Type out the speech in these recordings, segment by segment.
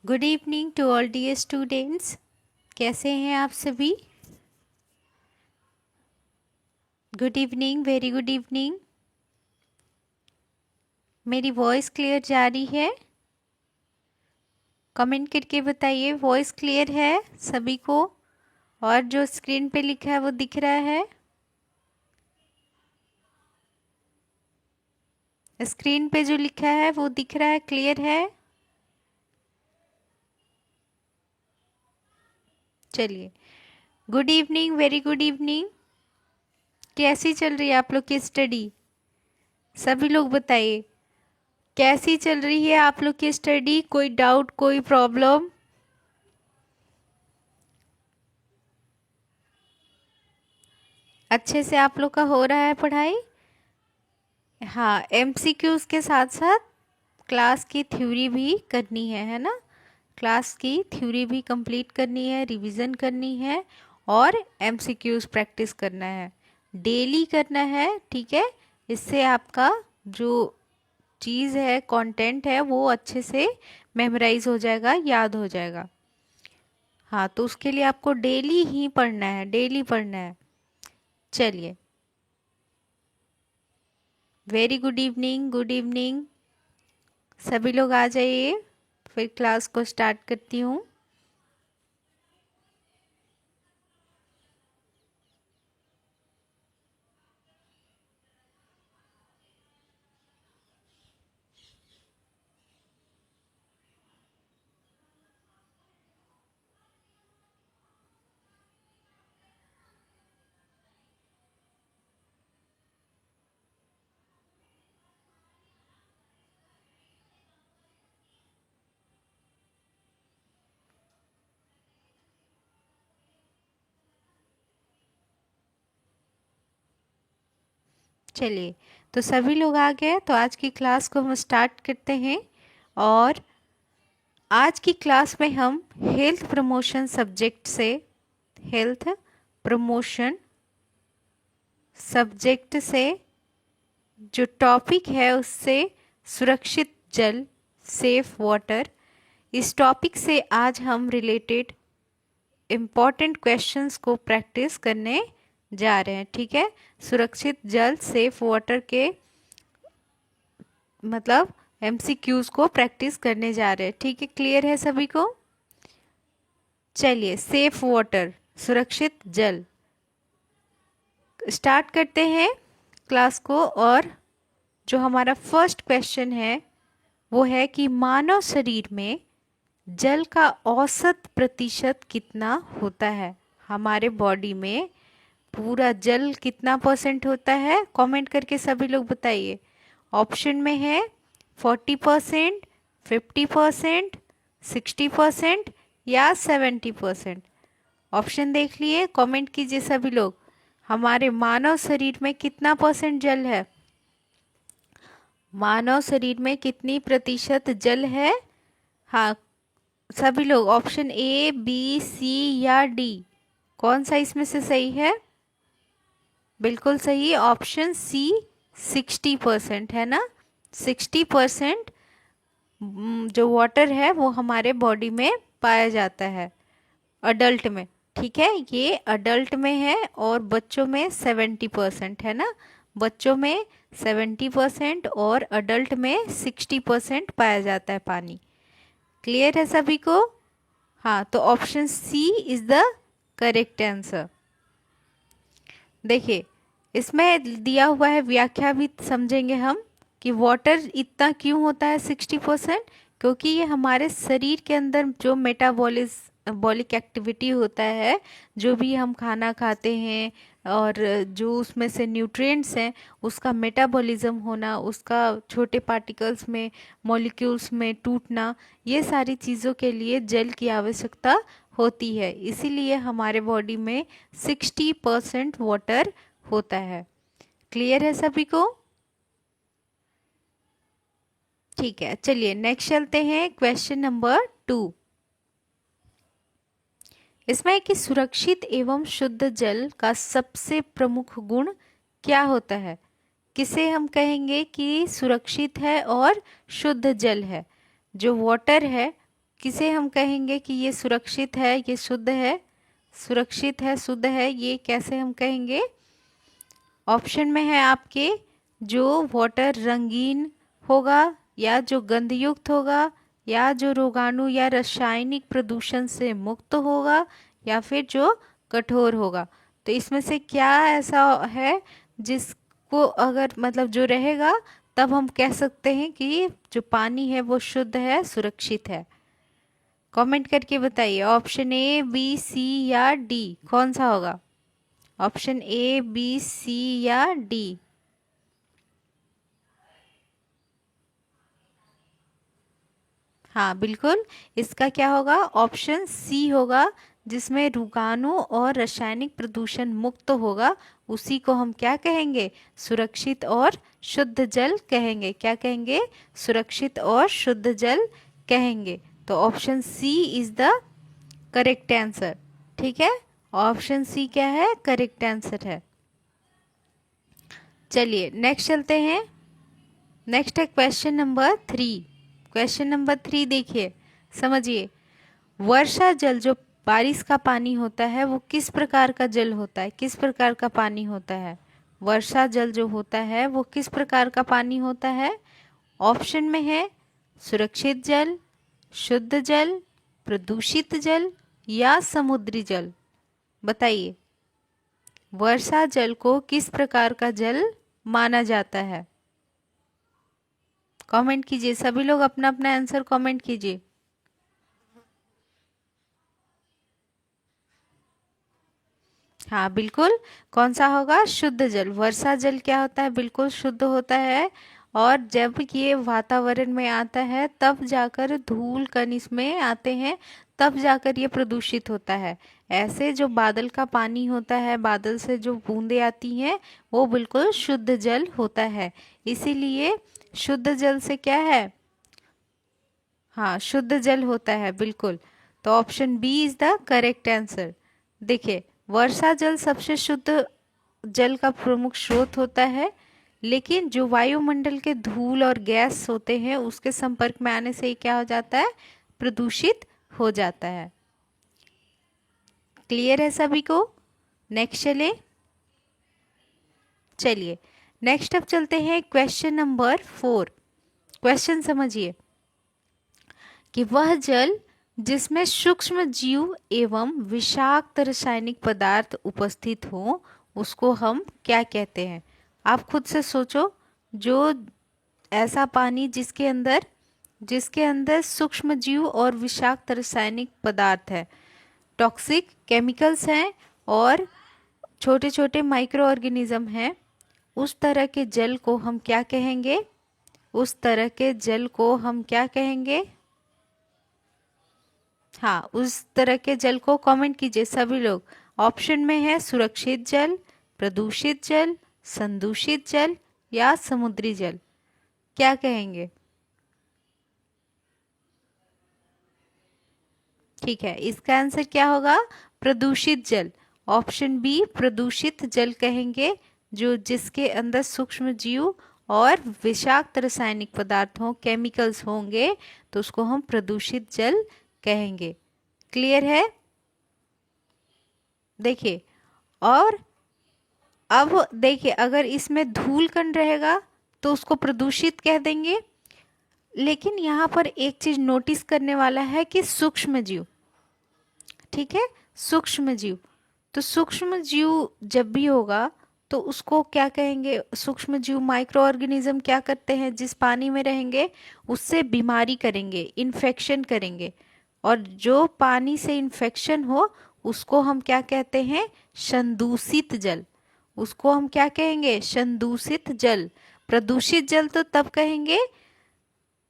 Good evening to all dear students. कैसे हैं आप सभी? Good evening, very good evening. मेरी वॉइस क्लियर जा रही है? कमेंट करके बताइए वॉइस क्लियर है सभी को, और जो स्क्रीन पे लिखा है वो दिख रहा है? स्क्रीन पे जो लिखा है वो दिख रहा है, क्लियर है? चलिए, good evening, very good evening. कैसी चल रही है आप लोग की स्टडी? सभी लोग बताइए, कैसी चल रही है आप लोग की स्टडी? कोई डाउट, कोई प्रॉब्लम? अच्छे से आप लोग का हो रहा है पढ़ाई? हाँ, एमसीक्यूज के साथ साथ क्लास की थ्योरी भी करनी है ना? क्लास की थ्योरी भी कंप्लीट करनी है, रिवीजन करनी है, और एमसीक्यूज प्रैक्टिस करना है, डेली करना है। ठीक है, इससे आपका जो चीज़ है, कंटेंट है, वो अच्छे से मेमोराइज हो जाएगा, याद हो जाएगा। हाँ, तो उसके लिए आपको डेली ही पढ़ना है, डेली पढ़ना है। चलिए, very good evening, good evening. सभी लोग आ जाइए, फिर क्लास को स्टार्ट करती हूँ। चलिए, तो सभी लोग आ गए, तो आज की क्लास को हम स्टार्ट करते हैं। और आज की क्लास में हम हेल्थ प्रमोशन सब्जेक्ट से, हेल्थ प्रमोशन सब्जेक्ट से जो टॉपिक है उससे सुरक्षित जल, सेफ वाटर, इस टॉपिक से आज हम रिलेटेड इम्पॉर्टेंट क्वेश्चंस को प्रैक्टिस करने जा रहे हैं। ठीक है, सुरक्षित जल, सेफ वाटर के मतलब एमसीक्यूज को प्रैक्टिस करने जा रहे हैं। ठीक है, क्लियर है सभी को? चलिए, सेफ वाटर, सुरक्षित जल, स्टार्ट करते हैं क्लास को। और जो हमारा फर्स्ट क्वेश्चन है वो है कि मानव शरीर में जल का औसत प्रतिशत कितना होता है? हमारे बॉडी में पूरा जल कितना परसेंट होता है? कमेंट करके सभी लोग बताइए। ऑप्शन में है 40%, 50%, 60% या 70%। ऑप्शन देख लिए, कमेंट कीजिए सभी लोग। हमारे मानव शरीर में कितना परसेंट जल है? मानव शरीर में कितनी प्रतिशत जल है? हाँ, सभी लोग ऑप्शन ए, बी, सी या डी, कौन सा इसमें से सही है? बिल्कुल सही, ऑप्शन सी, 60% है ना? 60% जो वाटर है वो हमारे बॉडी में पाया जाता है, अडल्ट में। ठीक है, ये अडल्ट में है, और बच्चों में 70% है ना? बच्चों में 70% और अडल्ट में 60% पाया जाता है पानी। क्लियर है सभी को? हाँ, तो option C is the correct answer. देखिए, इसमें दिया हुआ है, व्याख्या भी समझेंगे हम कि वाटर इतना क्यों होता है 60%। क्योंकि ये हमारे शरीर के अंदर जो मेटाबॉलिक एक्टिविटी होता है, जो भी हम खाना खाते हैं और जो उसमें से न्यूट्रिएंट्स हैं, उसका मेटाबॉलिज्म होना, उसका छोटे पार्टिकल्स में, मॉलिक्यूल्स में टूटना, ये सारी चीज़ों के लिए जल की आवश्यकता होती है। इसीलिए हमारे बॉडी में 60% वाटर होता है। क्लियर है सभी को? ठीक है, चलिए नेक्स्ट चलते हैं, क्वेश्चन नंबर 2। इसमें है कि सुरक्षित एवं शुद्ध जल का सबसे प्रमुख गुण क्या होता है? किसे हम कहेंगे कि सुरक्षित है और शुद्ध जल है? जो वाटर है, किसे हम कहेंगे कि ये सुरक्षित है, ये शुद्ध है? सुरक्षित है, शुद्ध है, ये कैसे हम कहेंगे? ऑप्शन में है आपके, जो वाटर रंगीन होगा, या जो गंधयुक्त होगा, या जो रोगाणु या रासायनिक प्रदूषण से मुक्त होगा, या फिर जो कठोर होगा। तो इसमें से क्या ऐसा है जिसको अगर मतलब जो रहेगा तब हम कह सकते हैं कि जो पानी है वो शुद्ध है, सुरक्षित है? कमेंट करके बताइए, ऑप्शन ए, बी, सी या डी, कौन सा होगा? ऑप्शन ए, बी, सी या डी? हाँ बिल्कुल, इसका क्या होगा? ऑप्शन सी होगा, जिसमें रोगाणु और रासायनिक प्रदूषण मुक्त होगा, उसी को हम क्या कहेंगे? सुरक्षित और शुद्ध जल कहेंगे। क्या कहेंगे? सुरक्षित और शुद्ध जल कहेंगे। तो option C is the correct answer. ठीक है, ऑप्शन सी क्या है? करेक्ट आंसर है। चलिए नेक्स्ट चलते हैं। नेक्स्ट है क्वेश्चन नंबर 3। क्वेश्चन नंबर 3 देखिए, समझिए। वर्षा जल जो बारिश का पानी होता है वो किस प्रकार का जल होता है? किस प्रकार का पानी होता है? वर्षा जल जो होता है वो किस प्रकार का पानी होता है? ऑप्शन में है सुरक्षित जल, शुद्ध जल, प्रदूषित जल या समुद्री जल। बताइए, वर्षा जल को किस प्रकार का जल माना जाता है? कमेंट कीजिए, सभी लोग अपना अपना आंसर कमेंट कीजिए। हाँ बिल्कुल, कौन सा होगा? शुद्ध जल। वर्षा जल क्या होता है? बिल्कुल शुद्ध होता है, और जब ये वातावरण में आता है तब जाकर धूल कण इसमें आते हैं, तब जाकर ये प्रदूषित होता है। ऐसे जो बादल का पानी होता है, बादल से जो बूंदें आती हैं, वो बिल्कुल शुद्ध जल होता है। इसीलिए शुद्ध जल से क्या है? हाँ, शुद्ध जल होता है बिल्कुल। तो option B is the correct answer. देखिए, वर्षा जल सबसे शुद्ध जल का प्रमुख स्रोत होता है, लेकिन जो वायुमंडल के धूल और गैस होते हैं उसके संपर्क में आने से ही क्या हो जाता है? प्रदूषित हो जाता है। क्लियर है सभी को? नेक्स्ट चलिए नेक्स्ट अब चलते हैं क्वेश्चन नंबर 4। क्वेश्चन समझिए कि वह जल जिसमें सूक्ष्म जीव एवं विषाक्त रासायनिक पदार्थ उपस्थित हो उसको हम क्या कहते हैं? आप खुद से सोचो, जो ऐसा पानी जिसके अंदर सूक्ष्म जीव और विषाक्त रासायनिक पदार्थ है, टॉक्सिक केमिकल्स हैं और छोटे छोटे माइक्रो ऑर्गेनिज्म हैं, उस तरह के जल को हम क्या कहेंगे? उस तरह के जल को हम क्या कहेंगे? हाँ, उस तरह के जल को कमेंट कीजिए सभी लोग। ऑप्शन में है सुरक्षित जल, प्रदूषित जल, संदूषित जल या समुद्री जल। क्या कहेंगे? ठीक है, इसका आंसर क्या होगा? प्रदूषित जल। ऑप्शन बी प्रदूषित जल कहेंगे, जो जिसके अंदर सूक्ष्म जीव और विषाक्त रासायनिक पदार्थ हों, केमिकल्स होंगे, तो उसको हम प्रदूषित जल कहेंगे। क्लियर है? देखिए, और अब देखिए, अगर इसमें धूल कण रहेगा तो उसको प्रदूषित कह देंगे, लेकिन यहाँ पर एक चीज नोटिस करने वाला है कि सूक्ष्म जीव, ठीक है, सूक्ष्म जीव। तो सूक्ष्म जीव जब भी होगा तो उसको क्या कहेंगे? सूक्ष्म जीव माइक्रो ऑर्गेनिज्म क्या करते हैं? जिस पानी में रहेंगे उससे बीमारी करेंगे, इन्फेक्शन करेंगे, और जो पानी से इन्फेक्शन हो उसको हम क्या कहते हैं? संदूषित जल। उसको हम क्या कहेंगे? संदूषित जल। प्रदूषित जल तो तब कहेंगे,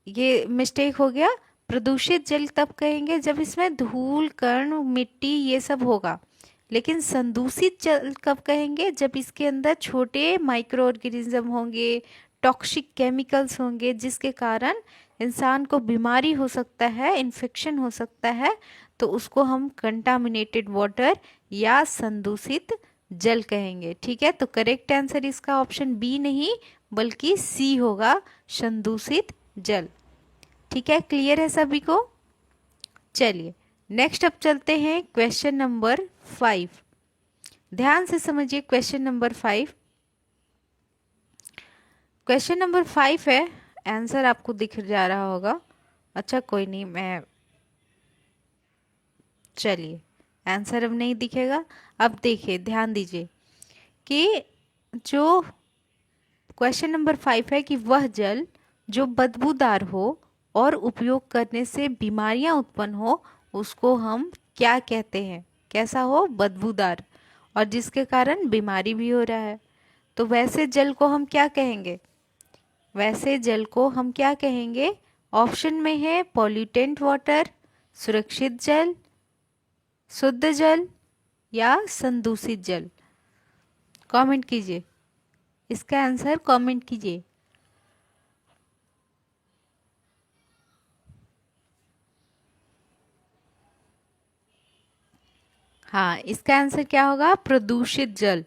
ये मिस्टेक हो गया, प्रदूषित जल तब कहेंगे जब इसमें धूल कण मिट्टी ये सब होगा, लेकिन संदूषित जल कब कहेंगे? जब इसके अंदर छोटे माइक्रो ऑर्गेनिज्म होंगे, टॉक्सिक केमिकल्स होंगे, जिसके कारण इंसान को बीमारी हो सकता है, इन्फेक्शन हो सकता है, तो उसको हम कंटामिनेटेड वाटर या संदूषित जल कहेंगे। ठीक है, तो करेक्ट आंसर इसका ऑप्शन बी नहीं बल्कि सी होगा, संदूषित जल। ठीक है, क्लियर है सभी को? चलिए नेक्स्ट अब चलते हैं क्वेश्चन नंबर 5। ध्यान से समझिए क्वेश्चन नंबर 5। क्वेश्चन नंबर 5 है, आंसर आपको दिख जा रहा होगा। अच्छा कोई नहीं, मैं चलिए आंसर अब नहीं दिखेगा। अब देखिए ध्यान दीजिए कि जो क्वेश्चन नंबर 5 है कि वह जल जो बदबूदार हो और उपयोग करने से बीमारियां उत्पन्न हो उसको हम क्या कहते हैं। कैसा हो? बदबूदार, और जिसके कारण बीमारी भी हो रहा है। तो वैसे जल को हम क्या कहेंगे? वैसे जल को हम क्या कहेंगे? ऑप्शन में है पॉल्यूटेंट वाटर, सुरक्षित जल, शुद्ध जल या संदूषित जल। कमेंट कीजिए, इसका आंसर कमेंट कीजिए। हाँ, इसका आंसर क्या होगा? प्रदूषित जल,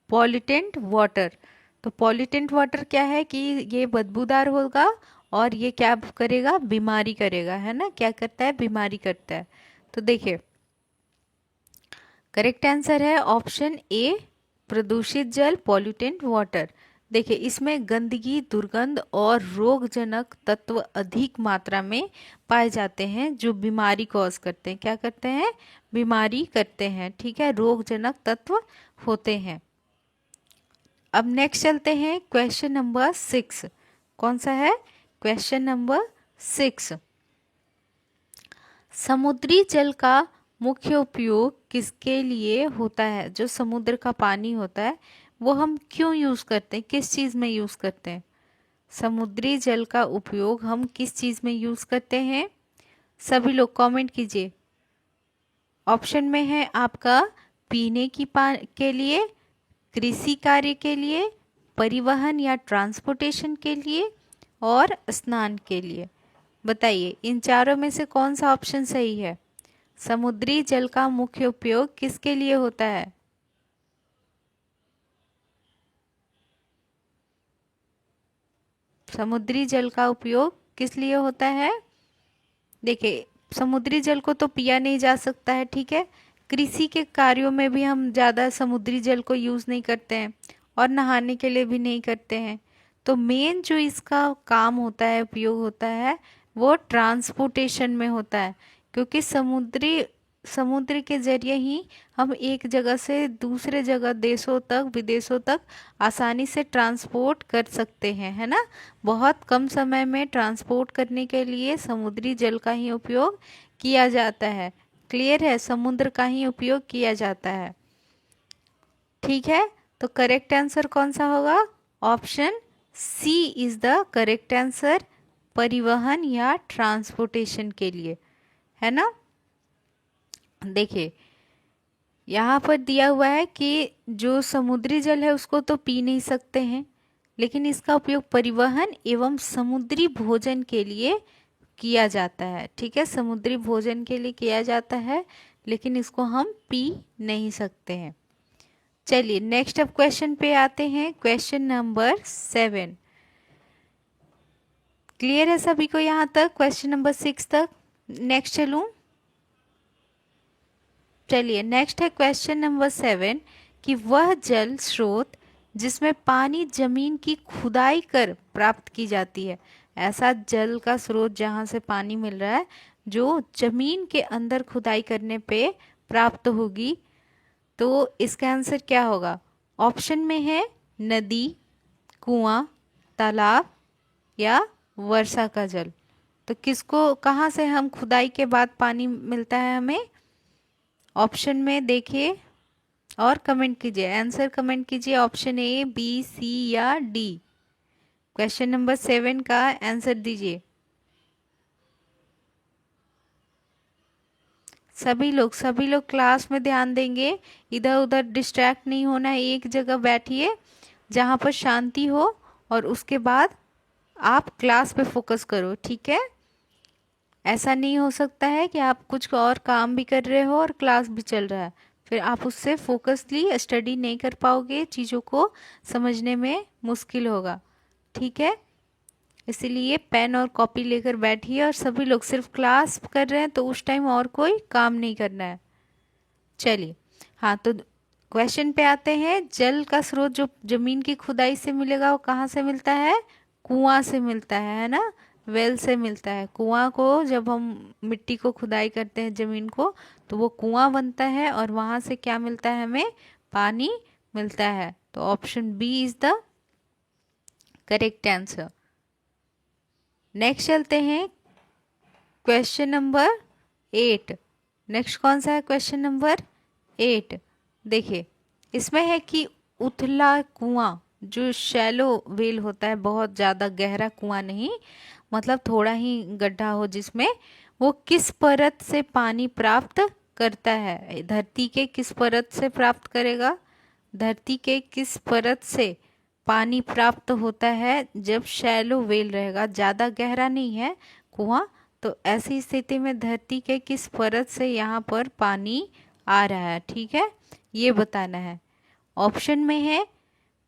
पॉल्यूटेंट वाटर। तो पॉल्यूटेंट वाटर क्या है कि ये बदबूदार होगा और ये क्या करेगा? बीमारी करेगा, है ना? क्या करता है? बीमारी करता है। तो देखिए करेक्ट आंसर है ऑप्शन ए, प्रदूषित जल, पॉल्यूटेंट वाटर। देखिए इसमें गंदगी, दुर्गंध और रोगजनक तत्व अधिक मात्रा में पाए जाते हैं जो बीमारी कॉज करते हैं। क्या करते हैं? बीमारी करते हैं। ठीक है, रोगजनक तत्व होते हैं। अब नेक्स्ट चलते हैं क्वेश्चन नंबर 6। कौन सा है? Question number 6। समुद्री जल का मुख्य उपयोग किसके लिए होता है? जो समुद्र का पानी होता है वो हम क्यों यूज करते हैं? किस चीज में यूज करते हैं? समुद्री जल का उपयोग हम किस चीज में यूज करते हैं? सभी लोग कमेंट कीजिए। ऑप्शन में है आपका पीने की के लिए, कृषि कार्य के लिए, परिवहन या ट्रांसपोर्टेशन के लिए और स्नान के लिए। बताइए इन चारों में से कौन सा ऑप्शन सही है? समुद्री जल का मुख्य उपयोग किसके लिए होता है? समुद्री जल का उपयोग किस लिए होता है? देखिए समुद्री जल को तो पिया नहीं जा सकता है, ठीक है। कृषि के कार्यों में भी हम ज़्यादा समुद्री जल को यूज़ नहीं करते हैं और नहाने के लिए भी नहीं करते हैं। तो मेन जो इसका काम होता है, उपयोग होता है, वो ट्रांसपोर्टेशन में होता है। क्योंकि समुद्र के जरिए ही हम एक जगह से दूसरे जगह, देशों तक, विदेशों तक आसानी से ट्रांसपोर्ट कर सकते हैं, है ना। बहुत कम समय में ट्रांसपोर्ट करने के लिए समुद्री जल का ही उपयोग किया जाता है। क्लियर है? समुद्र का ही उपयोग किया जाता है। ठीक है, तो करेक्ट आंसर कौन सा होगा? Option C is the correct answer, परिवहन या ट्रांसपोर्टेशन के लिए, है ना। देखिए यहाँ पर दिया हुआ है कि जो समुद्री जल है उसको तो पी नहीं सकते हैं, लेकिन इसका उपयोग परिवहन एवं समुद्री भोजन के लिए किया जाता है। ठीक है, समुद्री भोजन के लिए किया जाता है, लेकिन इसको हम पी नहीं सकते हैं। चलिए नेक्स्ट अब क्वेश्चन पे आते हैं, क्वेश्चन नंबर 7। क्लियर है सभी को यहाँ तक? क्वेश्चन नंबर 6 तक। नेक्स्ट चलूँ? चलिए नेक्स्ट है क्वेश्चन नंबर 7 कि वह जल स्रोत जिसमें पानी जमीन की खुदाई कर प्राप्त की जाती है। ऐसा जल का स्रोत जहाँ से पानी मिल रहा है जो जमीन के अंदर खुदाई करने पे प्राप्त होगी। तो इसका आंसर क्या होगा? ऑप्शन में है नदी, कुआं, तालाब या वर्षा का जल। तो किसको, कहाँ से हम खुदाई के बाद पानी मिलता है हमें? ऑप्शन में देखिए और कमेंट कीजिए, आंसर कमेंट कीजिए। ऑप्शन ए, बी, सी या डी। क्वेश्चन नंबर 7 का आंसर दीजिए सभी लोग क्लास में ध्यान देंगे, इधर उधर डिस्ट्रैक्ट नहीं होना है। एक जगह बैठिए जहाँ पर शांति हो और उसके बाद आप क्लास पे फोकस करो, ठीक है। ऐसा नहीं हो सकता है कि आप कुछ और काम भी कर रहे हो और क्लास भी चल रहा है, फिर आप उससे फोकसली स्टडी नहीं कर पाओगे, चीज़ों को समझने में मुश्किल होगा, ठीक है। इसीलिए पेन और कॉपी लेकर बैठिए, और सभी लोग सिर्फ क्लास कर रहे हैं तो उस टाइम और कोई काम नहीं करना है। चलिए, हाँ तो क्वेश्चन पे आते हैं। जल का स्रोत जो जमीन की खुदाई से मिलेगा वो कहाँ से मिलता है? कुआं से मिलता है ना, वेल से मिलता है। कुआं को जब हम मिट्टी को खुदाई करते हैं जमीन को, तो वो कुआं बनता है और वहां से क्या मिलता है हमें? पानी मिलता है। तो option B is the correct answer. Next चलते हैं क्वेश्चन नंबर 8। नेक्स्ट कौन सा है? Question number 8। देखिए, इसमें है कि उथला कुआं, जो शैलो वेल होता है, बहुत ज़्यादा गहरा कुआं नहीं, मतलब थोड़ा ही गड्ढा हो जिसमें, वो किस परत से पानी प्राप्त करता है? धरती के किस परत से प्राप्त करेगा? धरती के किस परत से पानी प्राप्त होता है जब शैलो वेल रहेगा, ज़्यादा गहरा नहीं है कुआं, तो ऐसी स्थिति में धरती के किस परत से यहाँ पर पानी आ रहा है? ठीक है, ये बताना है। ऑप्शन में है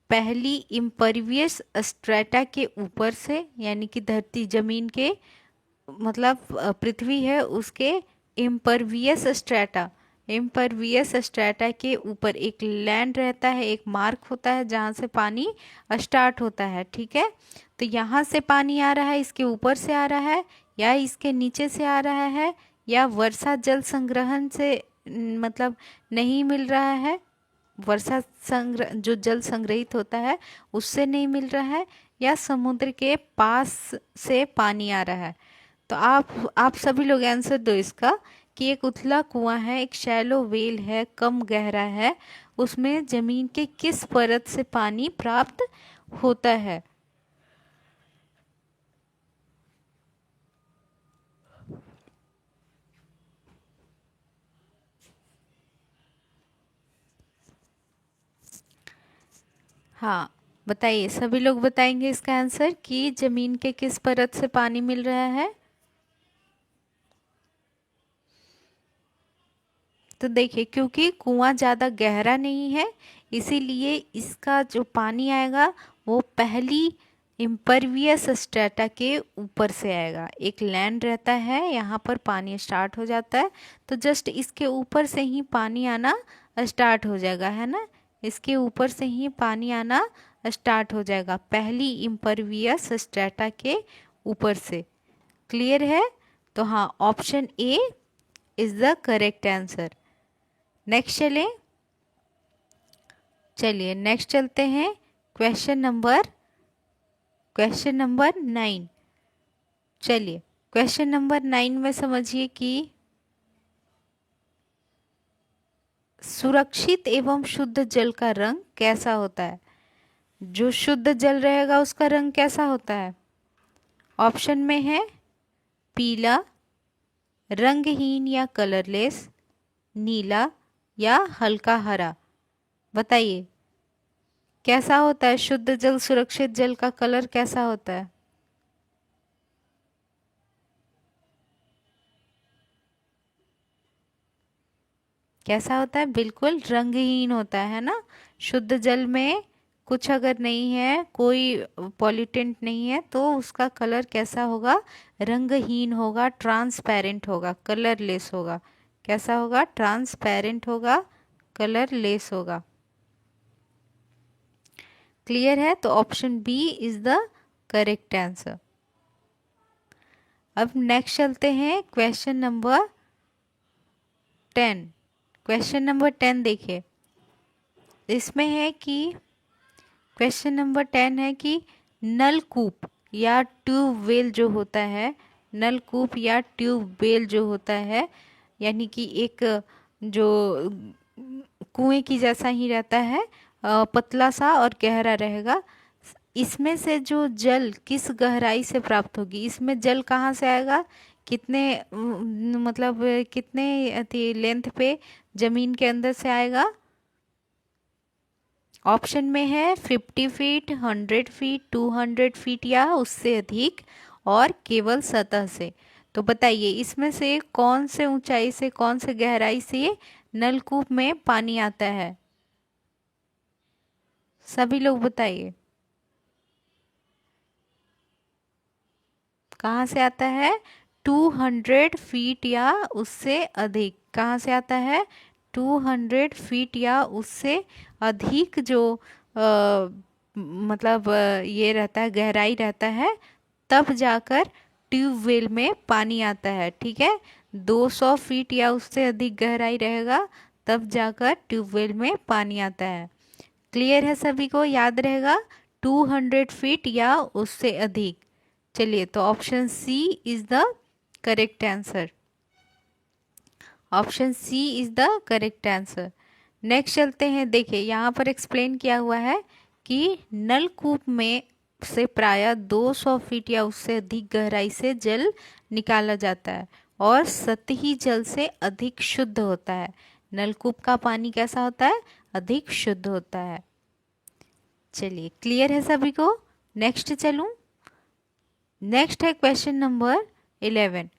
पहली इम्परवियस स्ट्रेटा के ऊपर से, यानी कि धरती जमीन के, मतलब पृथ्वी है उसके इम्परवियस स्ट्रेटा, इम्परवियस स्ट्रेटा के ऊपर एक लैंड रहता है, एक मार्क होता है जहाँ से पानी स्टार्ट होता है। ठीक है, तो यहाँ से पानी आ रहा है, इसके ऊपर से आ रहा है, या इसके नीचे से आ रहा है, या वर्षा जल संग्रहण से मतलब नहीं मिल रहा है, वर्षा संग्रह जो जल संग्रहित होता है उससे नहीं मिल रहा है, या समुद्र के पास से पानी आ रहा है। तो आप सभी लोग आंसर दो इसका, कि एक उथला कुआं है, एक शैलो वेल है, कम गहरा है, उसमें जमीन के किस परत से पानी प्राप्त होता है? हाँ, बताइए, सभी लोग बताएंगे इसका आंसर कि जमीन के किस परत से पानी मिल रहा है। तो देखिए, क्योंकि कुआं ज़्यादा गहरा नहीं है, इसीलिए इसका जो पानी आएगा वो पहली इम्परवियस स्ट्रेटा के ऊपर से आएगा। एक लैंड रहता है, यहाँ पर पानी स्टार्ट हो जाता है, तो जस्ट इसके ऊपर से ही पानी आना स्टार्ट हो जाएगा, है ना, इसके ऊपर से ही पानी आना स्टार्ट हो जाएगा, पहली इम्परवियस स्ट्रेटा के ऊपर से। क्लियर है? तो हाँ, option A is the correct answer. Next चलिए नेक्स्ट चलते हैं। Question number 9। चलिए, क्वेश्चन नंबर 9 में समझिए कि सुरक्षित एवं शुद्ध जल का रंग कैसा होता है? जो शुद्ध जल रहेगा उसका रंग कैसा होता है? ऑप्शन में है पीला, रंगहीन या कलरलेस, नीला, या हल्का हरा। बताइए, कैसा होता है शुद्ध जल, सुरक्षित जल का कलर कैसा होता है? कैसा होता है? बिल्कुल रंगहीन होता है ना। शुद्ध जल में कुछ अगर नहीं है, कोई पॉल्यूटेंट नहीं है, तो उसका कलर कैसा होगा? रंगहीन होगा, ट्रांसपेरेंट होगा, कलरलेस होगा। कैसा होगा? ट्रांसपेरेंट होगा, कलरलेस होगा। क्लियर है? तो option B is the correct answer. अब नेक्स्ट चलते हैं क्वेश्चन नंबर 10। क्वेश्चन नंबर 10 देखिए, इसमें है कि क्वेश्चन नंबर 10 है कि नलकूप या ट्यूबवेल जो होता है, नलकूप या ट्यूबवेल जो होता है, यानी कि एक जो कुएं की जैसा ही रहता है, पतला सा और गहरा रहेगा, इसमें से जो जल किस गहराई से प्राप्त होगी? इसमें जल कहाँ से आएगा? कितने मतलब कितने लेंथ पे जमीन के अंदर से आएगा? ऑप्शन में है 50 फीट, 100 फीट, 200 फीट, या उससे अधिक, और केवल सतह से। तो बताइए, इसमें से कौन से ऊंचाई से, कौन से गहराई से नलकूप में पानी आता है? सभी लोग बताइए। कहाँ से आता है? 200 फीट या उससे अधिक। कहाँ से आता है? 200 फीट या उससे अधिक जो मतलब ये रहता है, गहराई रहता है, तब जाकर ट्यूबवेल में पानी आता है। ठीक है, 200 फीट या उससे अधिक गहराई रहेगा तब जाकर ट्यूबवेल में पानी आता है। क्लियर है सभी को? याद रहेगा 200 फीट या उससे अधिक। चलिए, तो option C is the correct answer. Option C is the correct answer. Next चलते हैं। देखिए यहाँ पर एक्सप्लेन किया हुआ है कि नलकूप में से प्रायः 200 फीट या उससे अधिक गहराई से जल निकाला जाता है और सतही जल से अधिक शुद्ध होता है। नलकूप का पानी कैसा होता है? अधिक शुद्ध होता है। चलिए, क्लियर है सभी को? नेक्स्ट चलूं। नेक्स्ट है क्वेश्चन नंबर 11।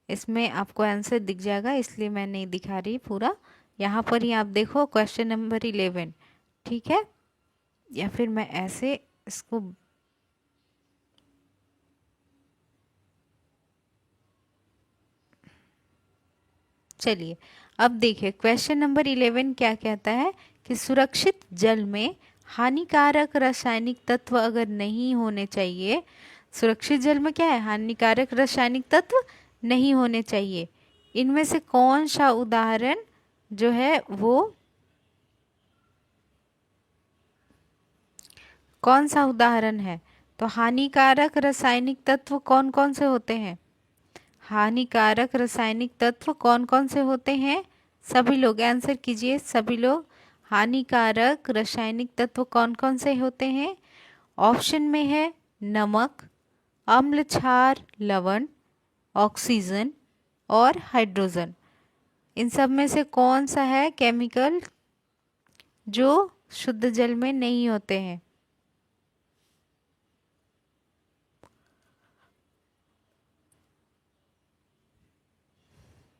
इसमें आपको आंसर दिख जाएगा, इसलिए मैं नहीं दिखा रही पूरा। यहाँ पर ही आप देखो क्वेश्चन नंबर 11। ठीक है, या फिर मैं ऐसे इसको चलिए अब देखिए क्वेश्चन नंबर 11 क्या कहता है कि सुरक्षित जल में हानिकारक रासायनिक तत्व अगर नहीं होने चाहिए। सुरक्षित जल में क्या है? हानिकारक रासायनिक तत्व नहीं होने चाहिए। इनमें से कौन सा उदाहरण जो है वो कौन सा उदाहरण है? तो हानिकारक रासायनिक तत्व कौन कौन से होते हैं? हानिकारक रासायनिक तत्व कौन कौन से होते हैं? सभी लोग आंसर कीजिए, सभी लोग। हानिकारक रासायनिक तत्व कौन कौन से होते हैं? ऑप्शन में है नमक, अम्ल, क्षार, लवण, ऑक्सीजन और हाइड्रोजन। इन सब में से कौन सा है केमिकल जो शुद्ध जल में नहीं होते हैं?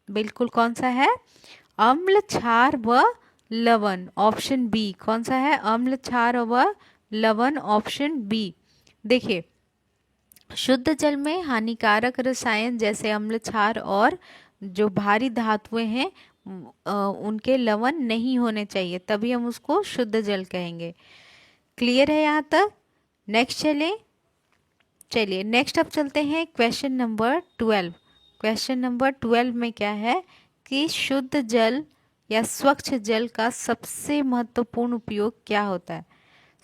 बिल्कुल, कौन सा है? अम्ल, क्षार व लवण। Option B. कौन सा है? अम्ल, क्षार व लवण, ऑप्शन बी। देखिए, शुद्ध जल में हानिकारक रसायन जैसे अम्ल, क्षार और जो भारी धातुएं हैं उनके लवण नहीं होने चाहिए, तभी हम उसको शुद्ध जल कहेंगे। क्लियर है यहाँ तक? नेक्स्ट चलिए नेक्स्ट अब चलते हैं क्वेश्चन नंबर 12। क्वेश्चन नंबर 12 में क्या है कि शुद्ध जल या स्वच्छ जल का सबसे महत्वपूर्ण उपयोग क्या होता है?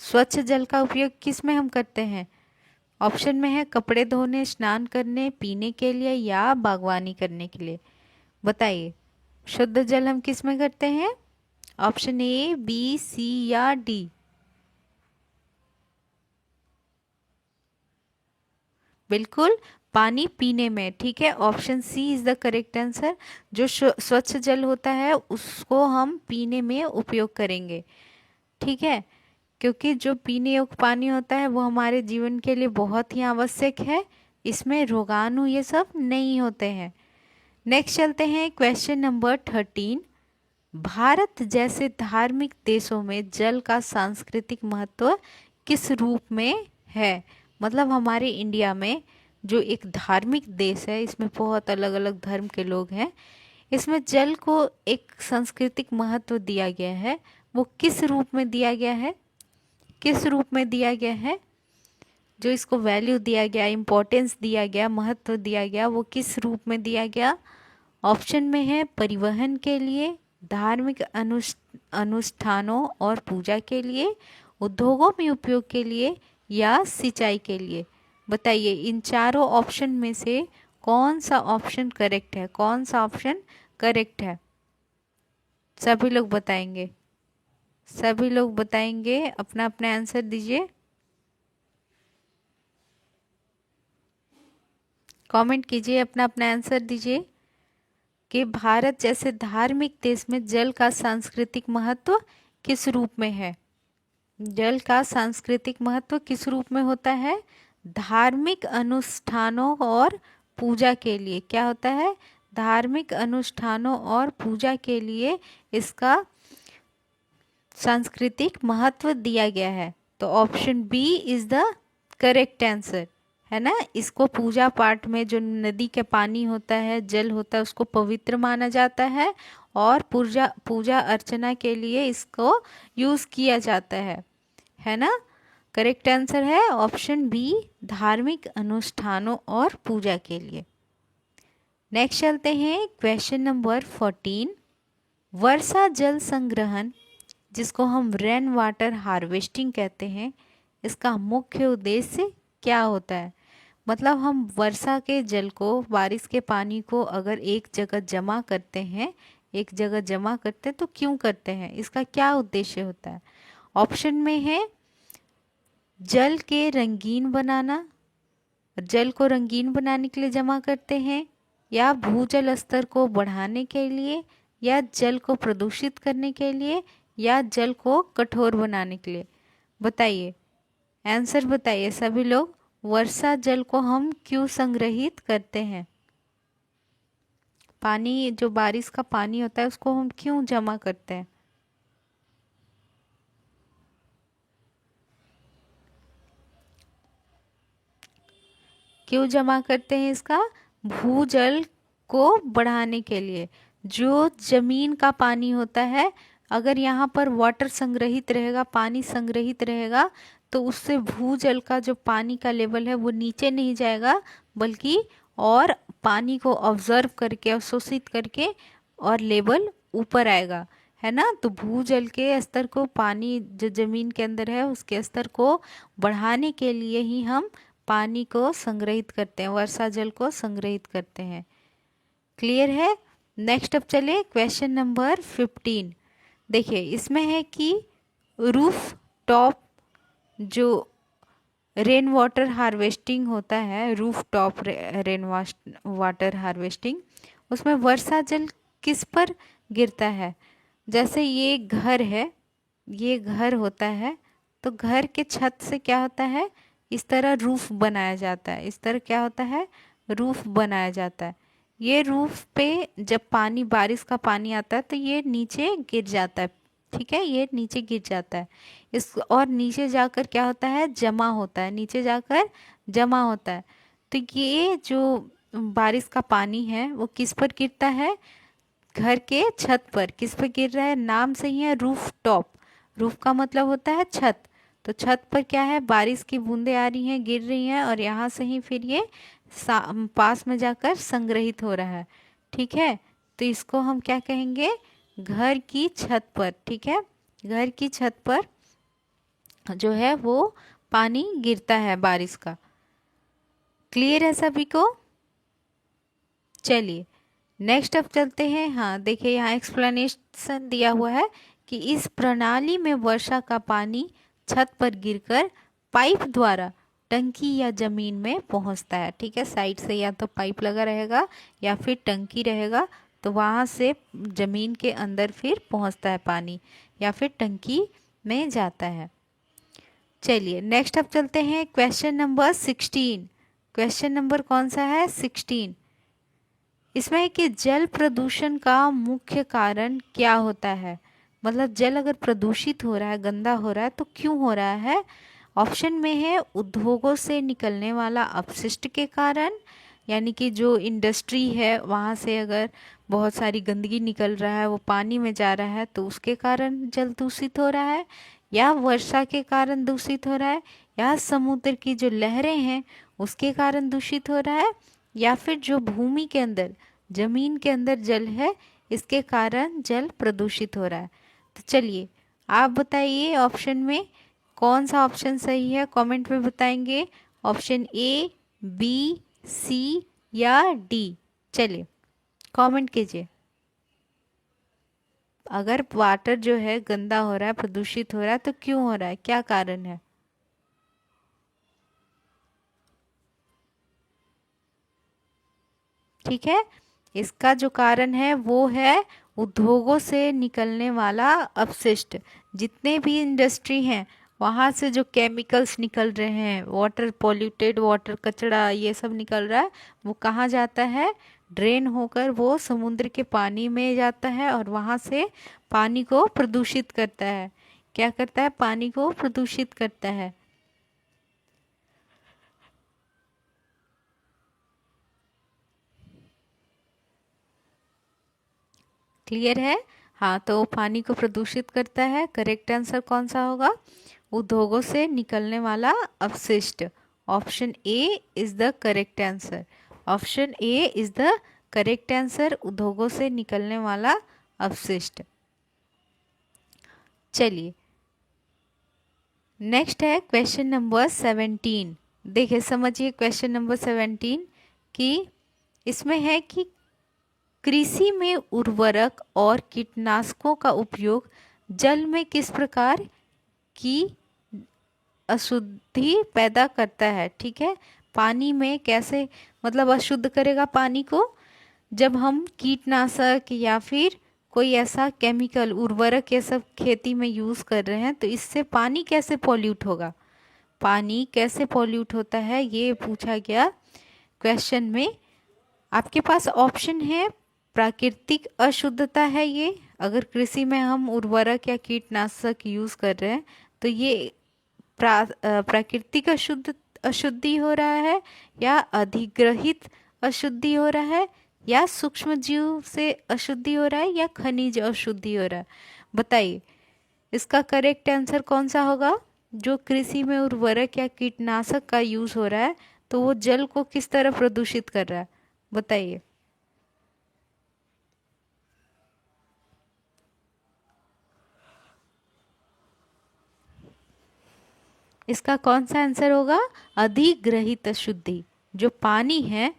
स्वच्छ जल का उपयोग किस में हम करते हैं? ऑप्शन में है कपड़े धोने, स्नान करने, पीने के लिए या बागवानी करने के लिए। बताइए, शुद्ध जल हम किस में करते हैं? ऑप्शन ए, बी, सी या डी? बिल्कुल, पानी पीने में। ठीक है, option C is the correct answer. जो स्वच्छ जल होता है उसको हम पीने में उपयोग करेंगे। ठीक है, क्योंकि जो पीने योग्य पानी होता है वो हमारे जीवन के लिए बहुत ही आवश्यक है। इसमें रोगाणु ये सब नहीं होते हैं। नेक्स्ट चलते हैं क्वेश्चन नंबर 13। भारत जैसे धार्मिक देशों में जल का सांस्कृतिक महत्व किस रूप में है? मतलब हमारे इंडिया में जो एक धार्मिक देश है, इसमें बहुत अलग अलग धर्म के लोग हैं, इसमें जल को एक सांस्कृतिक महत्व दिया गया है। वो किस रूप में दिया गया है? किस रूप में दिया गया है? जो इसको वैल्यू दिया गया, इम्पोर्टेंस दिया गया, महत्व दिया गया, वो किस रूप में दिया गया? ऑप्शन में है परिवहन के लिए, धार्मिक अनुष्ठानों और पूजा के लिए, उद्योगों में उपयोग के लिए या सिंचाई के लिए। बताइए, इन चारों ऑप्शन में से कौन सा ऑप्शन करेक्ट है? कौन सा ऑप्शन करेक्ट है? सभी लोग बताएंगे, सभी लोग बताएंगे, अपना अपना आंसर दीजिए। कमेंट कीजिए, अपना अपना आंसर दीजिए कि भारत जैसे धार्मिक देश में जल का सांस्कृतिक महत्व किस रूप में है? जल का सांस्कृतिक महत्व किस रूप में होता है? धार्मिक अनुष्ठानों और पूजा के लिए। क्या होता है? धार्मिक अनुष्ठानों और पूजा के लिए इसका सांस्कृतिक महत्व दिया गया है। तो option B is the correct answer. है ना। इसको पूजा पाठ में जो नदी के पानी होता है, जल होता है, उसको पवित्र माना जाता है और पूजा पूजा अर्चना के लिए इसको यूज किया जाता है ना। करेक्ट आंसर है ऑप्शन बी, धार्मिक अनुष्ठानों और पूजा के लिए। नेक्स्ट चलते हैं क्वेश्चन नंबर 14। वर्षा जल संग्रहण, जिसको हम रेन वाटर हार्वेस्टिंग कहते हैं, इसका मुख्य उद्देश्य क्या होता है। मतलब हम वर्षा के जल को, बारिश के पानी को अगर एक जगह जमा करते हैं, तो क्यों करते हैं, इसका क्या उद्देश्य होता है। ऑप्शन में है जल के रंगीन बनाना, जल को रंगीन बनाने के लिए जमा करते हैं, या भूजल स्तर को बढ़ाने के लिए, या जल को प्रदूषित करने के लिए, या जल को कठोर बनाने के लिए। बताइए, आंसर बताइए सभी लोग। वर्षा जल को हम क्यों संग्रहित करते हैं, पानी जो बारिश का पानी होता है उसको हम क्यों जमा करते हैं। क्यों जमा करते हैं इसका, भूजल को बढ़ाने के लिए। जो जमीन का पानी होता है, अगर यहाँ पर वाटर संग्रहित रहेगा, पानी संग्रहित रहेगा, तो उससे भूजल का जो पानी का लेवल है वो नीचे नहीं जाएगा, बल्कि और पानी को ऑब्जर्व करके, अवशोषित करके और लेवल ऊपर आएगा, है ना। तो भूजल के स्तर को, पानी जो जमीन के अंदर है उसके स्तर को बढ़ाने के लिए ही हम पानी को संग्रहित करते हैं, वर्षा जल को संग्रहित करते हैं। क्लियर है। नेक्स्ट अब चले क्वेश्चन नंबर 15। देखिए इसमें है कि रूफ टॉप जो रेन वाटर हार्वेस्टिंग होता है, roof top rain water harvesting, उसमें वर्षा जल किस पर गिरता है। जैसे ये घर है, ये घर होता है, तो घर के छत से क्या होता है, इस तरह रूफ बनाया जाता है, इस तरह क्या होता है, रूफ बनाया जाता है। ये रूफ पे जब पानी, बारिश का पानी आता है तो ये नीचे गिर जाता है, ठीक है, ये नीचे गिर जाता है इस, और नीचे जाकर क्या होता है, जमा होता है, नीचे जाकर जमा होता है। तो ये जो बारिश का पानी है वो किस पर गिरता है, घर के छत पर। किस पर गिर रहा है, नाम से ही है रूफ टॉप, रूफ का मतलब होता है छत। तो छत पर क्या है, बारिश की बूंदें आ रही हैं, गिर रही हैं, और यहाँ से ही फिर ये पास में जाकर संग्रहित हो रहा है, ठीक है। तो इसको हम क्या कहेंगे, घर की छत पर, ठीक है, घर की छत पर जो है वो पानी गिरता है बारिश का। क्लियर है सभी को। चलिए नेक्स्ट अब चलते हैं। हाँ देखिए यहाँ एक्सप्लेनेशन दिया हुआ है कि इस प्रणाली में वर्षा का पानी छत पर गिरकर पाइप द्वारा टंकी या जमीन में पहुंचता है, ठीक है। साइड से या तो पाइप लगा रहेगा या फिर टंकी रहेगा, तो वहाँ से जमीन के अंदर फिर पहुंचता है पानी, या फिर टंकी में जाता है। चलिए नेक्स्ट अब चलते हैं क्वेश्चन नंबर 16। क्वेश्चन नंबर कौन सा है, 16। इसमें है कि जल प्रदूषण का मुख्य कारण क्या होता है। मतलब जल अगर प्रदूषित हो रहा है, गंदा हो रहा है, तो क्यों हो रहा है। ऑप्शन में है उद्योगों से निकलने वाला अपशिष्ट के कारण, यानी कि जो इंडस्ट्री है वहाँ से अगर बहुत सारी गंदगी निकल रहा है, वो पानी में जा रहा है, तो उसके कारण जल दूषित हो रहा है, या वर्षा के कारण दूषित हो रहा है, या समुद्र की जो लहरें हैं उसके कारण दूषित हो रहा है, या फिर जो भूमि के अंदर, जमीन के अंदर जल है, इसके कारण जल प्रदूषित हो रहा है। तो चलिए आप बताइए ऑप्शन में कौन सा ऑप्शन सही है, कमेंट में बताएंगे। ऑप्शन ए, बी, सी या डी। चलिए कमेंट कीजिए। अगर वाटर जो है गंदा हो रहा है, प्रदूषित हो रहा है, तो क्यों हो रहा है, क्या कारण है। ठीक है, इसका जो कारण है वो है उद्योगों से निकलने वाला अपशिष्ट। जितने भी इंडस्ट्री हैं वहाँ से जो केमिकल्स निकल रहे हैं, वाटर पॉल्यूटेड वाटर, कचरा ये सब निकल रहा है, वो कहाँ जाता है, ड्रेन होकर वो समुद्र के पानी में जाता है, और वहाँ से पानी को प्रदूषित करता है। क्या करता है, पानी को प्रदूषित करता है। क्लियर है? हाँ, तो पानी को प्रदूषित करता है। करेक्ट आंसर कौन सा होगा? उद्योगों से निकलने वाला अपशिष्ट। Option A is the correct answer. Option A is the correct answer, उद्योगों से निकलने वाला अपशिष्ट। चलिए नेक्स्ट है क्वेश्चन नंबर 17। देखिए समझिए क्वेश्चन नंबर 17 कि इसमें है कि कृषि में उर्वरक और कीटनाशकों का उपयोग जल में किस प्रकार की अशुद्धि पैदा करता है। ठीक है, पानी में कैसे मतलब अशुद्ध करेगा पानी को? जब हम कीटनाशक या फिर कोई ऐसा केमिकल उर्वरक ये सब खेती में यूज़ कर रहे हैं, तो इससे पानी कैसे पॉल्यूट होगा? पानी कैसे पॉल्यूट होता है ये पूछा गया क्वेश्चन में। आपके पास ऑप्शन है, प्राकृतिक अशुद्धता है ये, अगर कृषि में हम उर्वरक या कीटनाशक यूज़ कर रहे हैं तो ये प्राकृतिक अशुद्धि हो रहा है, या अधिग्रहित अशुद्धि हो रहा है, या सूक्ष्म जीव से अशुद्धि हो रहा है, या खनिज अशुद्धि हो रहा है। बताइए इसका करेक्ट आंसर कौन सा होगा? जो कृषि में उर्वरक या कीटनाशक का यूज़ हो रहा है तो वो जल को किस तरह प्रदूषित कर रहा है, बताइए। इसका कौन सा आंसर होगा? अधिग्रहित अशुद्धि। जो पानी है,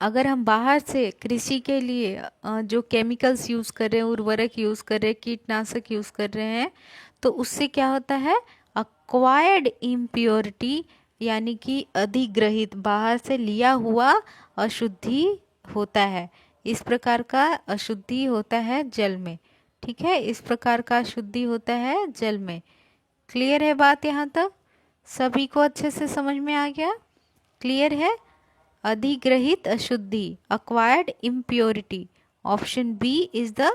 अगर हम बाहर से कृषि के लिए जो केमिकल्स यूज़ कर रहे हैं, उर्वरक यूज़ कर रहे हैं, कीटनाशक यूज़ कर रहे हैं, तो उससे क्या होता है? अक्वायर्ड इम्प्योरिटी, यानी कि अधिग्रहित बाहर से लिया हुआ अशुद्धि होता है। इस प्रकार का अशुद्धि होता है जल में। ठीक है, इस प्रकार का अशुद्धि होता है जल में। क्लियर है बात यहाँ तक? सभी को अच्छे से समझ में आ गया? क्लियर है? अधिग्रहित अशुद्धि, acquired impurity. Option B is the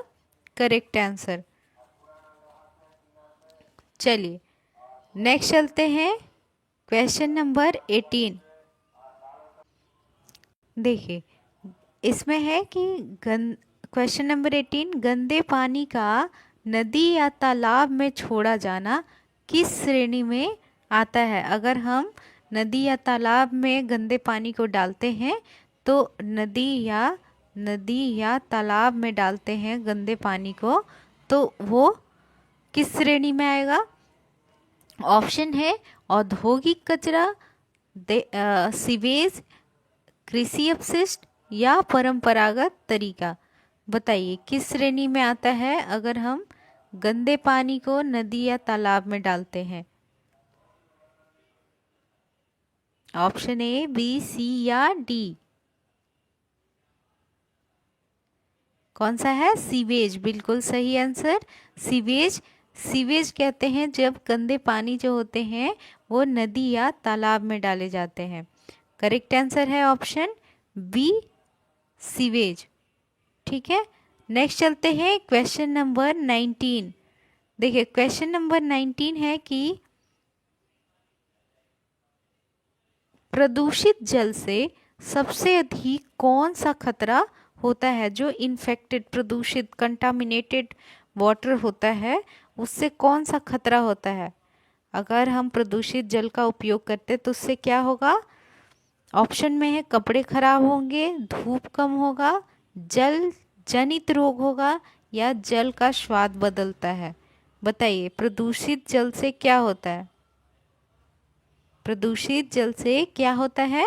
correct answer. चलिए नेक्स्ट चलते हैं क्वेश्चन नंबर 18। देखिए इसमें है कि क्वेश्चन नंबर 18, गंदे पानी का नदी या तालाब में छोड़ा जाना किस श्रेणी में आता है? अगर हम नदी या तालाब में गंदे पानी को डालते हैं तो नदी या तालाब में डालते हैं गंदे पानी को, तो वो किस श्रेणी में आएगा? ऑप्शन है औद्योगिक कचरा, सीवेज, कृषि अपशिष्ट, या परंपरागत तरीका। बताइए किस श्रेणी में आता है अगर हम गंदे पानी को नदी या तालाब में डालते हैं? ऑप्शन ए, बी, सी या डी? कौन सा है? सीवेज, बिल्कुल सही आंसर। सीवेज, सीवेज कहते हैं जब गंदे पानी जो होते हैं वो नदी या तालाब में डाले जाते हैं। करेक्ट आंसर है ऑप्शन बी, सीवेज। ठीक है, नेक्स्ट चलते हैं क्वेश्चन नंबर 19। देखिए क्वेश्चन नंबर 19 है कि प्रदूषित जल से सबसे अधिक कौन सा खतरा होता है? जो इन्फेक्टेड, प्रदूषित, कंटामिनेटेड वाटर होता है उससे कौन सा खतरा होता है? अगर हम प्रदूषित जल का उपयोग करते तो उससे क्या होगा? ऑप्शन में है कपड़े खराब होंगे, धूप कम होगा, जल जनित रोग होगा, या जल का स्वाद बदलता है। बताइए प्रदूषित जल से क्या होता है? प्रदूषित जल से क्या होता है?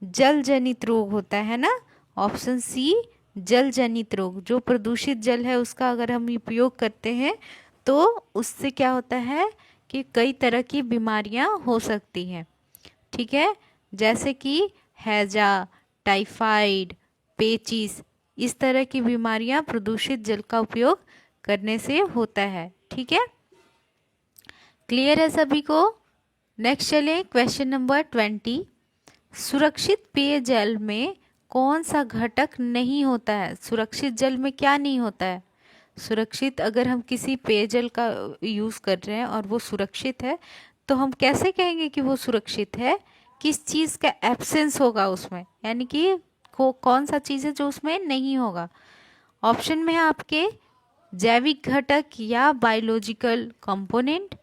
जल जनित रोग होता है ना। ऑप्शन सी, जल जनित रोग। जो प्रदूषित जल है उसका अगर हम उपयोग करते हैं तो उससे क्या होता है कि कई तरह की बीमारियां हो सकती हैं। ठीक है, जैसे कि हैजा, टाइफाइड, पेचिस, इस तरह की बीमारियां प्रदूषित जल का उपयोग करने से होता है। ठीक है, क्लियर है सभी को? नेक्स्ट चले क्वेश्चन नंबर 20। सुरक्षित पेयजल में कौन सा घटक नहीं होता है? सुरक्षित जल में क्या नहीं होता है? सुरक्षित, अगर हम किसी पेयजल का यूज़ कर रहे हैं और वो सुरक्षित है तो हम कैसे कहेंगे कि वो सुरक्षित है? किस चीज़ का एब्सेंस होगा उसमें, यानी कि कौन सा चीज़ है जो उसमें नहीं होगा? ऑप्शन में है आपके जैविक घटक या बायोलॉजिकल कंपोनेंट,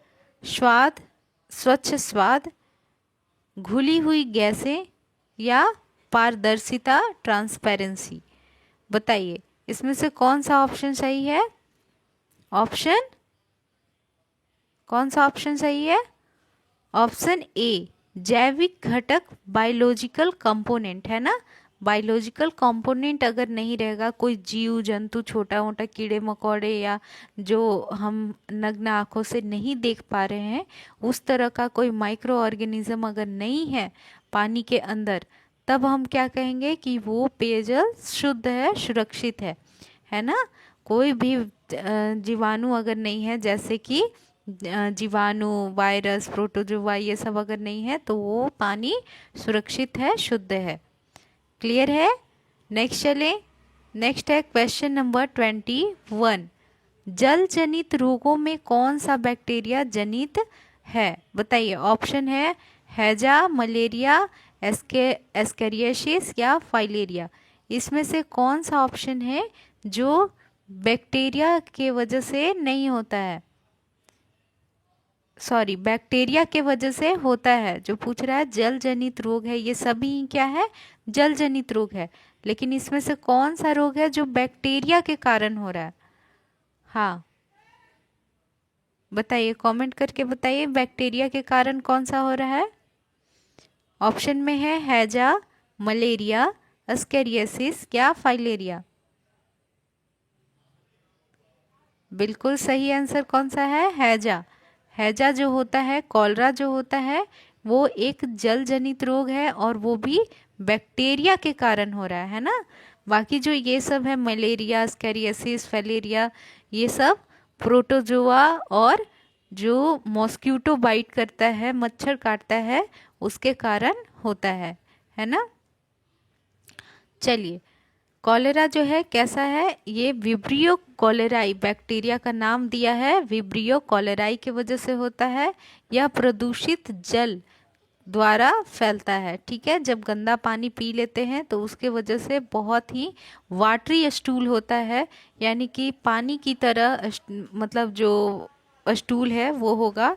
स्वाद, स्वच्छ स्वाद, घुली हुई गैसें या पारदर्शिता ट्रांसपेरेंसी। बताइए इसमें से कौन सा ऑप्शन सही है? ऑप्शन कौन सा ऑप्शन सही है? ऑप्शन ए जैविक घटक बायोलॉजिकल कंपोनेंट है ना। बायोलॉजिकल कंपोनेंट अगर नहीं रहेगा, कोई जीव जंतु छोटा मोटा कीड़े मकोड़े या जो हम नग्न आंखों से नहीं देख पा रहे हैं उस तरह का कोई माइक्रो ऑर्गेनिज्म अगर नहीं है पानी के अंदर, तब हम क्या कहेंगे कि वो पेयजल शुद्ध है, सुरक्षित है ना। कोई भी जीवाणु अगर नहीं है, जैसे कि जीवाणु, वायरस, प्रोटोजोआ, ये सब अगर नहीं है तो वो पानी सुरक्षित है, शुद्ध है। क्लियर है? नेक्स्ट चले। नेक्स्ट है क्वेश्चन नंबर 21। जल जनित रोगों में कौन सा बैक्टीरिया जनित है? बताइए। ऑप्शन है हैजा, मलेरिया, एस्केरियासिस या फाइलेरिया। इसमें से कौन सा ऑप्शन है जो बैक्टीरिया के वजह से नहीं होता है? सॉरी, बैक्टीरिया के वजह से होता है। जो पूछ रहा है जल जनित रोग है, ये सभी क्या है? जल जनित रोग है। लेकिन इसमें से कौन सा रोग है जो बैक्टीरिया के कारण हो रहा है? हाँ बताइए, कमेंट करके बताइए बैक्टीरिया के कारण कौन सा हो रहा है। ऑप्शन में है हैजा, मलेरिया, एस्केरियासिस या फाइलेरिया। बिल्कुल सही आंसर कौन सा है? हैजा। हैजा जो होता है, कॉलरा जो होता है, वो एक जल जनित रोग है और वो भी बैक्टीरिया के कारण हो रहा है ना। बाकी जो ये सब है मलेरिया, स्कैरियासिस, फैलेरिया, ये सब प्रोटोजोआ और जो मॉस्क्यूटो बाइट करता है, मच्छर काटता है, उसके कारण होता है ना। चलिए, कॉलेरा जो है कैसा है? ये विब्रियो कॉलेराई बैक्टीरिया का नाम दिया है, विब्रियो कॉलेराई की वजह से होता है। यह प्रदूषित जल द्वारा फैलता है। ठीक है, जब गंदा पानी पी लेते हैं तो उसके वजह से बहुत ही वाटरी स्टूल होता है, यानी कि पानी की तरह मतलब जो स्टूल है वो होगा।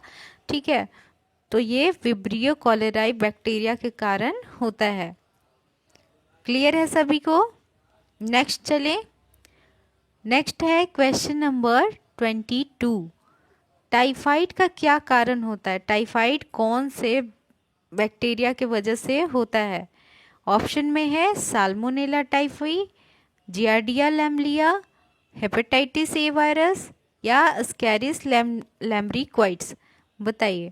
ठीक है, तो ये विब्रियो कॉलेराई बैक्टीरिया के कारण होता है। क्लियर है सभी को? नेक्स्ट चले। नेक्स्ट है क्वेश्चन नंबर 22। टाइफाइड का क्या कारण होता है? टाइफाइड कौन से बैक्टीरिया के वजह से होता है? ऑप्शन में है salmonella typhi, giardia lamblia, hepatitis A virus या स्कैरिस लैम्ब्रिक्वाइट्स। बताइए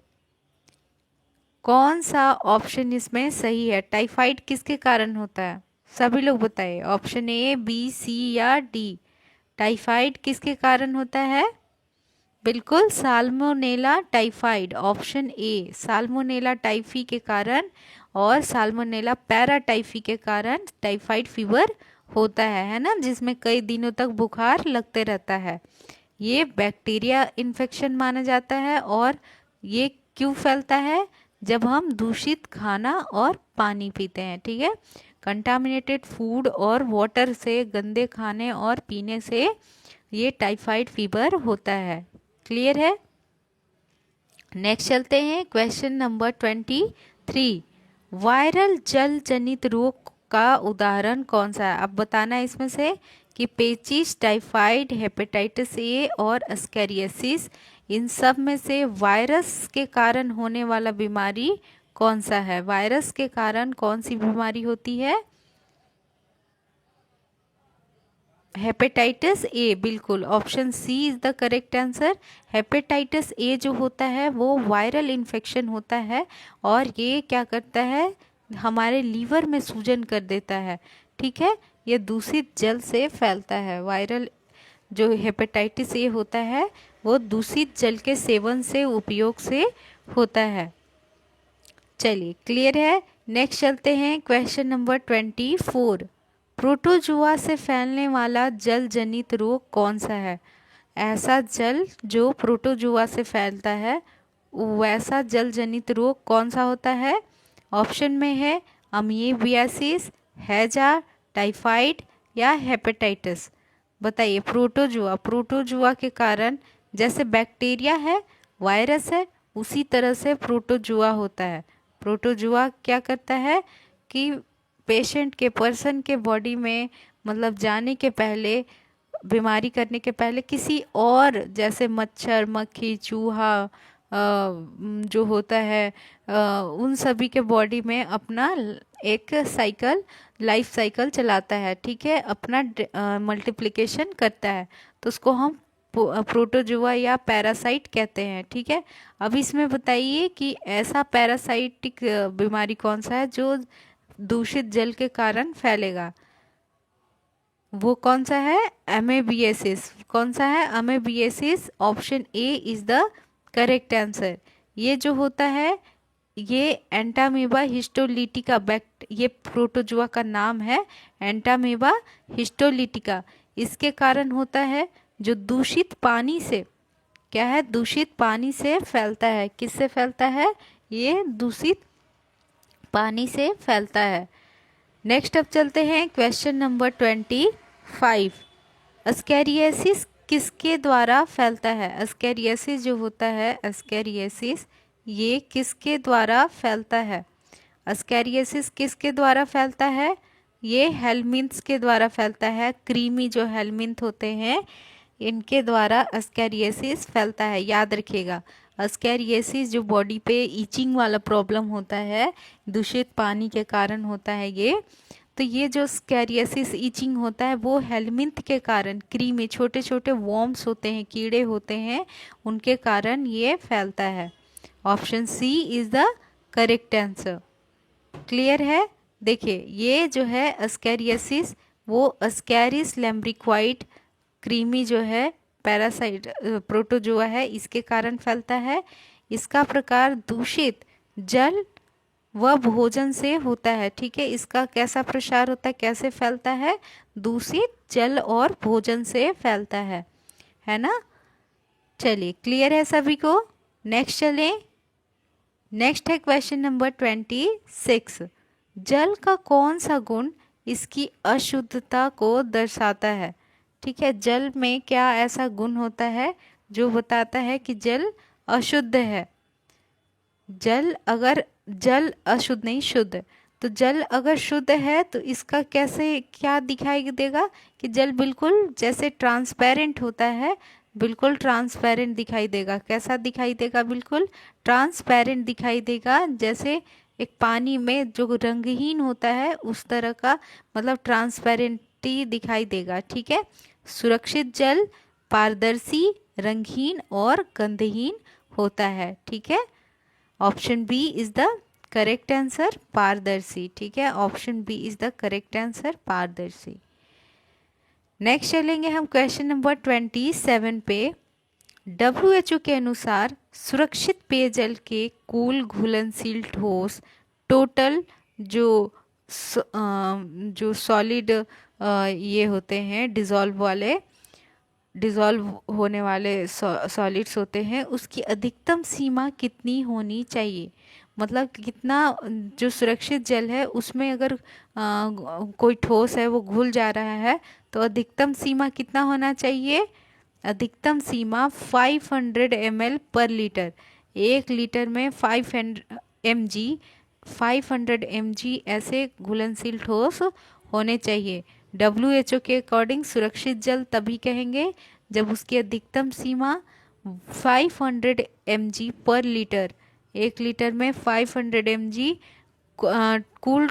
कौन सा ऑप्शन इसमें सही है? टाइफाइड किसके कारण होता है? सभी लोग बताइए। ऑप्शन ए, बी, सी या डी। टाइफाइड किसके कारण होता है? बिल्कुल salmonella typhoid. Option A salmonella typhi के कारण और साल्मोनेला पैराटाइफी के कारण टाइफाइड फीवर होता है ना, जिसमें कई दिनों तक बुखार लगते रहता है। ये बैक्टीरिया इन्फेक्शन माना जाता है। और ये क्यों फैलता है? जब हम दूषित खाना और पानी पीते हैं। ठीक है, कंटामिनेटेड फूड और वाटर से, गंदे खाने और पीने से ये टाइफाइड फीवर होता है। क्लियर है? नेक्स्ट चलते हैं क्वेश्चन नंबर 23। वायरल जल जनित रोग का उदाहरण कौन सा है? अब बताना है इसमें से कि पेचिस, टाइफाइड, हेपेटाइटिस ए और एस्केरियासिस, इन सब में से वायरस के कारण होने वाला बीमारी कौन सा है? वायरस के कारण कौन सी बीमारी होती है? Hepatitis A. बिल्कुल, option C is the correct answer. Hepatitis A जो होता है वो वायरल इन्फेक्शन होता है और ये क्या करता है? हमारे लीवर में सूजन कर देता है। ठीक है, ये दूषित जल से फैलता है। वायरल जो हेपेटाइटिस ए होता है वो दूषित जल के सेवन से, उपयोग से होता है। चलिए, क्लियर है? नेक्स्ट चलते हैं क्वेश्चन नंबर 24। प्रोटोजुआ से फैलने वाला जल जनित रोग कौन सा है? ऐसा जल जो प्रोटोजुआ से फैलता है, वैसा जल जनित रोग कौन सा होता है? ऑप्शन में है अमीबियासिस, हैजा, टाइफाइड या हेपेटाइटिस। बताइए। प्रोटोजुआ, प्रोटोजुआ के कारण, जैसे बैक्टीरिया है, वायरस है, उसी तरह से प्रोटोजुआ होता है। प्रोटोजुआ क्या करता है कि पेशेंट के, पर्सन के बॉडी में मतलब जाने के पहले, बीमारी करने के पहले किसी और, जैसे मच्छर, मक्खी, चूहा जो होता है, उन सभी के बॉडी में अपना एक साइकिल, लाइफ साइकिल चलाता है, ठीक है, अपना मल्टीप्लिकेशन करता है, तो उसको हम प्रोटोजुआ या पैरासाइट कहते हैं, ठीक है। अब इसमें बताइए कि ऐसा पैरासाइटिक बीमारी कौन सा है जो दूषित जल के कारण फैलेगा। वो कौन सा है? अमेबियासिस। कौन सा है? Amoebiasis. Option A is the correct answer. ये जो होता है, ये एंटामीबा हिस्टोलिटिका ये प्रोटोजुआ का नाम है, एंटामीबा हिस्टोलिटिका। इसके कारण होता है, जो दूषित पानी से, क्या है, दूषित पानी से फैलता है। किससे फैलता है? ये दूषित पानी से फैलता है। नेक्स्ट अब चलते हैं क्वेश्चन नंबर 25। अस्कैरियासिस किसके द्वारा फैलता है? अस्कैरियासिस जो होता है, अस्कैरियासिस, ये किसके द्वारा फैलता है? अस्कैरियासिस किसके द्वारा फैलता है? ये हेलमिंथ्स के द्वारा फैलता है। क्रीमी जो हेलमिंथ होते हैं, इनके द्वारा अस्कैरियासिस फैलता है। याद रखिएगा, अस्कैरियासिस जो बॉडी पे ईचिंग वाला प्रॉब्लम होता है, दूषित पानी के कारण होता है ये। तो ये जो स्कैरियासिस ईचिंग होता है, वो हेलमिंथ के कारण, क्रीमी छोटे छोटे वॉर्म्स होते हैं, कीड़े होते हैं, उनके कारण ये फैलता है। Option C is the correct answer. Clear है? देखिए, ये जो है अस्कैरियासिस, वो अस्कैरिस लैम्ब्रिक्वाइट क्रीमी जो है पैरासाइट प्रोटोजुआ है, इसके कारण फैलता है। इसका प्रकार दूषित जल व भोजन से होता है, ठीक है। इसका कैसा प्रसार होता है, कैसे फैलता है? दूषित जल और भोजन से फैलता है ना। चलिए, क्लियर है सभी को? नेक्स्ट चलें। नेक्स्ट है क्वेश्चन नंबर 26। जल का कौन सा गुण इसकी अशुद्धता को दर्शाता है? ठीक है, जल में क्या ऐसा गुण होता है जो बताता है कि जल अशुद्ध है? जल अशुद्ध नहीं, शुद्ध। तो जल अगर शुद्ध है तो इसका कैसे, क्या दिखाई देगा कि जल बिल्कुल जैसे ट्रांसपेरेंट होता है, बिल्कुल ट्रांसपेरेंट दिखाई देगा। कैसा दिखाई देगा? बिल्कुल ट्रांसपेरेंट दिखाई देगा, जैसे एक पानी में जो रंगहीन होता है उस तरह का, मतलब ट्रांसपेरेंटी दिखाई देगा, ठीक है। सुरक्षित जल पारदर्शी, रंगहीन और गंधहीन होता है, ठीक है। Option B is the correct answer, पारदर्शी, ठीक है। Option B is the correct answer, पारदर्शी। नेक्स्ट चलेंगे हम क्वेश्चन नंबर 27 पे। WHO के अनुसार सुरक्षित पेयजल के कुल घुलनशील ठोस टोटल जो सॉलिड ये होते हैं, डिज़ोल्व होने वाले सॉलिड्स होते हैं, उसकी अधिकतम सीमा कितनी होनी चाहिए? मतलब कितना, जो सुरक्षित जल है उसमें अगर कोई ठोस है वो घुल जा रहा है, तो अधिकतम सीमा कितना होना चाहिए? अधिकतम सीमा 500 ml पर लीटर। 1 लीटर में 500 mg ऐसे घुलनशील ठोस होने चाहिए। WHO के अकॉर्डिंग सुरक्षित जल तभी कहेंगे जब उसकी अधिकतम सीमा 500 mg पर लीटर, 1 लीटर में 500 mg कुल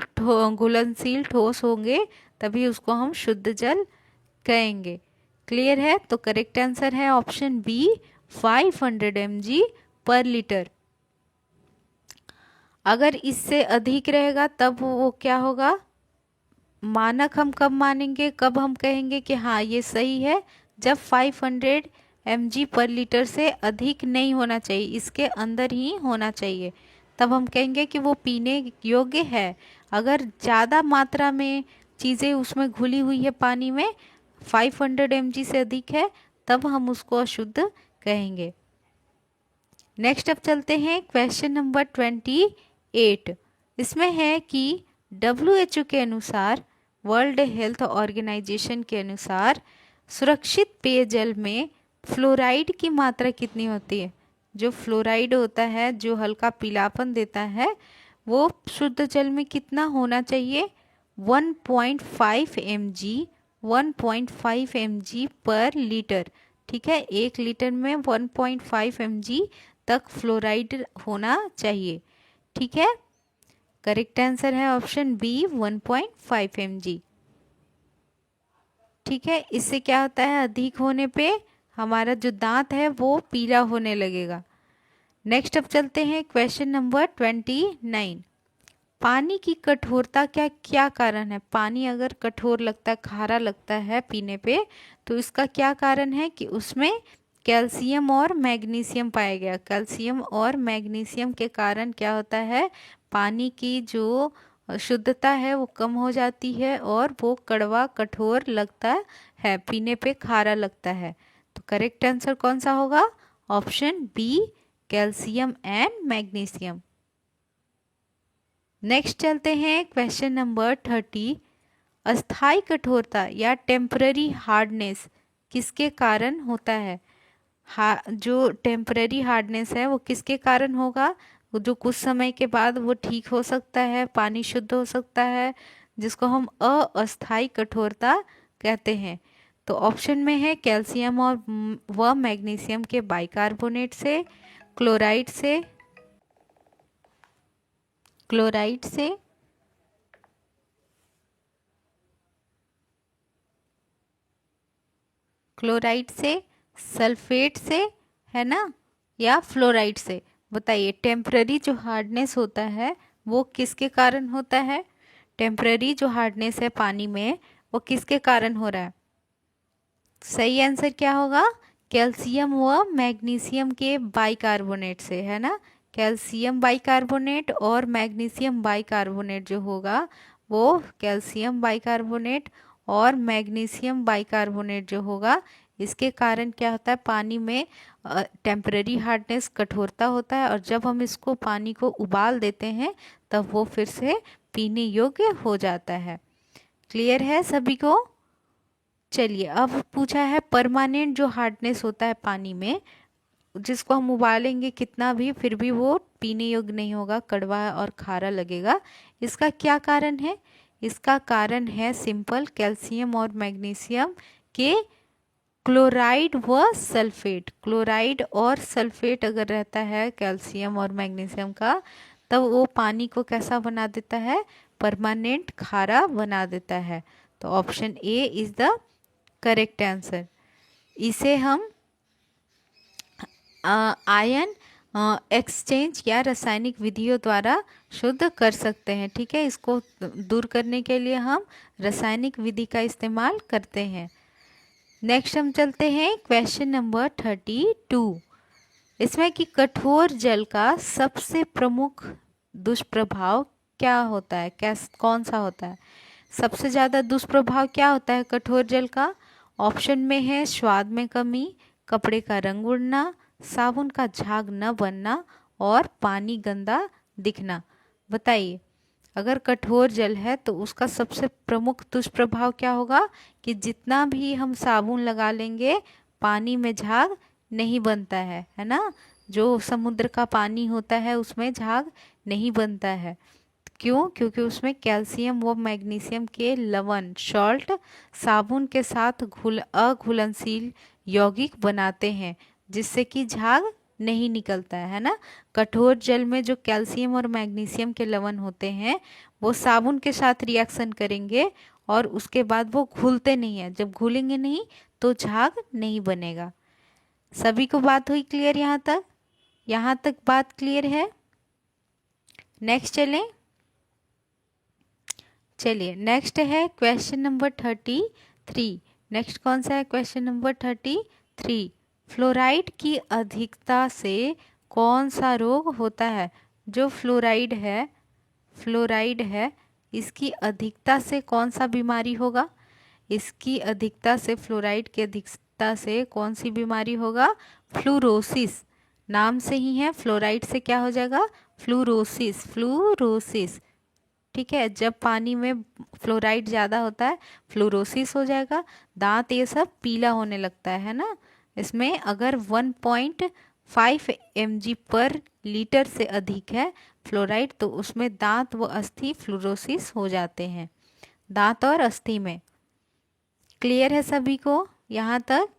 घुलनशील ठोस होंगे, तभी उसको हम शुद्ध जल कहेंगे। क्लियर है? तो करेक्ट आंसर है ऑप्शन बी, 500 mg पर लीटर। अगर इससे अधिक रहेगा तब वो क्या होगा? मानक हम कब मानेंगे, कब हम कहेंगे कि हाँ ये सही है? जब 500 mg पर लीटर से अधिक नहीं होना चाहिए, इसके अंदर ही होना चाहिए, तब हम कहेंगे कि वो पीने योग्य है। अगर ज़्यादा मात्रा में चीज़ें उसमें घुली हुई है पानी में, 500 mg से अधिक है, तब हम उसको अशुद्ध कहेंगे। नेक्स्ट अब चलते हैं क्वेश्चन नंबर 28। इसमें है कि WHO के अनुसार, वर्ल्ड हेल्थ ऑर्गेनाइजेशन के अनुसार, सुरक्षित पेयजल में फ्लोराइड की मात्रा कितनी होती है? जो फ्लोराइड होता है, जो हल्का पीलापन देता है, वो शुद्ध जल में कितना होना चाहिए? 1.5 mg, 1.5 mg पर लीटर। ठीक है, 1 लीटर में 1.5 mg तक फ्लोराइड होना चाहिए। ठीक है, करेक्ट आंसर है ऑप्शन बी 1.5 mg। ठीक है, इससे क्या होता है, अधिक होने पे हमारा जो दांत है वो पीला होने लगेगा। नेक्स्ट अब चलते हैं क्वेश्चन नंबर 29। पानी की कठोरता क्या क्या कारण है? पानी अगर कठोर लगता है, खारा लगता है पीने पे, तो इसका क्या कारण है? कि उसमें कैल्शियम और मैग्नीशियम पाया गया। कैल्शियम और मैग्नीशियम के कारण क्या होता है, पानी की जो शुद्धता है वो कम हो जाती है और वो कड़वा कठोर लगता है, पीने पे खारा लगता है। तो करेक्ट आंसर कौन सा होगा? Option B, calcium and magnesium. Next चलते हैं क्वेश्चन नंबर 30। अस्थाई कठोरता या टेम्पररी हार्डनेस किसके कारण होता है? जो टेम्पररी हार्डनेस है वो किसके कारण होगा? वो जो कुछ समय के बाद वो ठीक हो सकता है, पानी शुद्ध हो सकता है, जिसको हम अस्थाई कठोरता कहते हैं। तो ऑप्शन में है कैल्शियम और व मैग्नीशियम के बाइकार्बोनेट से, क्लोराइड से, क्लोराइड से, क्लोराइड से, सल्फेट से, है ना, या फ्लोराइड से? बताइए, टेम्पररी जो हार्डनेस होता है वो किसके कारण होता है? टेम्पररी जो हार्डनेस है पानी में वो किसके कारण हो रहा है? सही आंसर क्या होगा? कैल्शियम व मैग्नीशियम के बाइकार्बोनेट से, है ना। कैल्शियम बाइकार्बोनेट और मैग्नीशियम बाइकार्बोनेट जो होगा वो कैल्शियम बाइकार्बोनेट और मैग्नीशियम बाइकार्बोनेट जो होगा, इसके कारण क्या होता है, पानी में टेम्पररी हार्डनेस कठोरता होता है, और जब हम इसको पानी को उबाल देते हैं तब वो फिर से पीने योग्य हो जाता है। क्लियर है सभी को? चलिए, अब पूछा है परमानेंट जो हार्डनेस होता है पानी में, जिसको हम उबालेंगे कितना भी फिर भी वो पीने योग्य नहीं होगा, कड़वा और खारा लगेगा, इसका क्या कारण है? इसका कारण है सिंपल, कैल्शियम और मैग्नीशियम के क्लोराइड व सल्फेट। क्लोराइड और सल्फेट अगर रहता है कैल्शियम और मैग्नीशियम का, तब वो पानी को कैसा बना देता है? परमानेंट खारा बना देता है। तो option A is the correct answer. इसे हम आयन एक्सचेंज या रासायनिक विधियों द्वारा शुद्ध कर सकते हैं। ठीक है, इसको दूर करने के लिए हम रासायनिक विधि का इस्तेमाल करते हैं। नेक्स्ट हम चलते हैं क्वेश्चन नंबर 32। इसमें कि कठोर जल का सबसे प्रमुख दुष्प्रभाव क्या होता है? कौन सा होता है? सबसे ज़्यादा दुष्प्रभाव क्या होता है कठोर जल का? ऑप्शन में है स्वाद में कमी, कपड़े का रंग उड़ना, साबुन का झाग न बनना और पानी गंदा दिखना। बताइए, अगर कठोर जल है तो उसका सबसे प्रमुख दुष्प्रभाव क्या होगा? कि जितना भी हम साबुन लगा लेंगे पानी में झाग नहीं बनता है ना। जो समुद्र का पानी होता है उसमें झाग नहीं बनता है। क्यों? क्योंकि उसमें कैल्शियम व मैग्नीशियम के लवण सॉल्ट साबुन के साथ अघुलनशील यौगिक बनाते हैं, जिससे कि झाग नहीं निकलता है ना। कठोर जल में जो कैल्शियम और मैग्नीशियम के लवण होते हैं वो साबुन के साथ रिएक्शन करेंगे और उसके बाद वो घुलते नहीं है। जब घुलेंगे नहीं तो झाग नहीं बनेगा। सभी को बात हुई क्लियर? यहाँ तक बात क्लियर है? नेक्स्ट चलिए नेक्स्ट है क्वेश्चन नंबर 33। नेक्स्ट कौन सा है? Question number 33। फ्लोराइड की अधिकता से कौन सा रोग होता है? जो फ्लोराइड है इसकी अधिकता से कौन सा बीमारी होगा? इसकी अधिकता से, फ्लोराइड की अधिकता से कौन सी बीमारी होगा? फ्लूरोसिस। नाम से ही है, फ्लोराइड से क्या हो जाएगा? फ्लूरोसिस। ठीक है, जब पानी में फ्लोराइड ज़्यादा होता है फ्लोरोसिस हो जाएगा, दांत ये सब पीला होने लगता है ना। इसमें अगर 1.5 mg पर लीटर से अधिक है फ्लोराइड तो उसमें दांत व अस्थि फ्लोरोसिस हो जाते हैं, दांत और अस्थि में। क्लियर है सभी को यहाँ तक?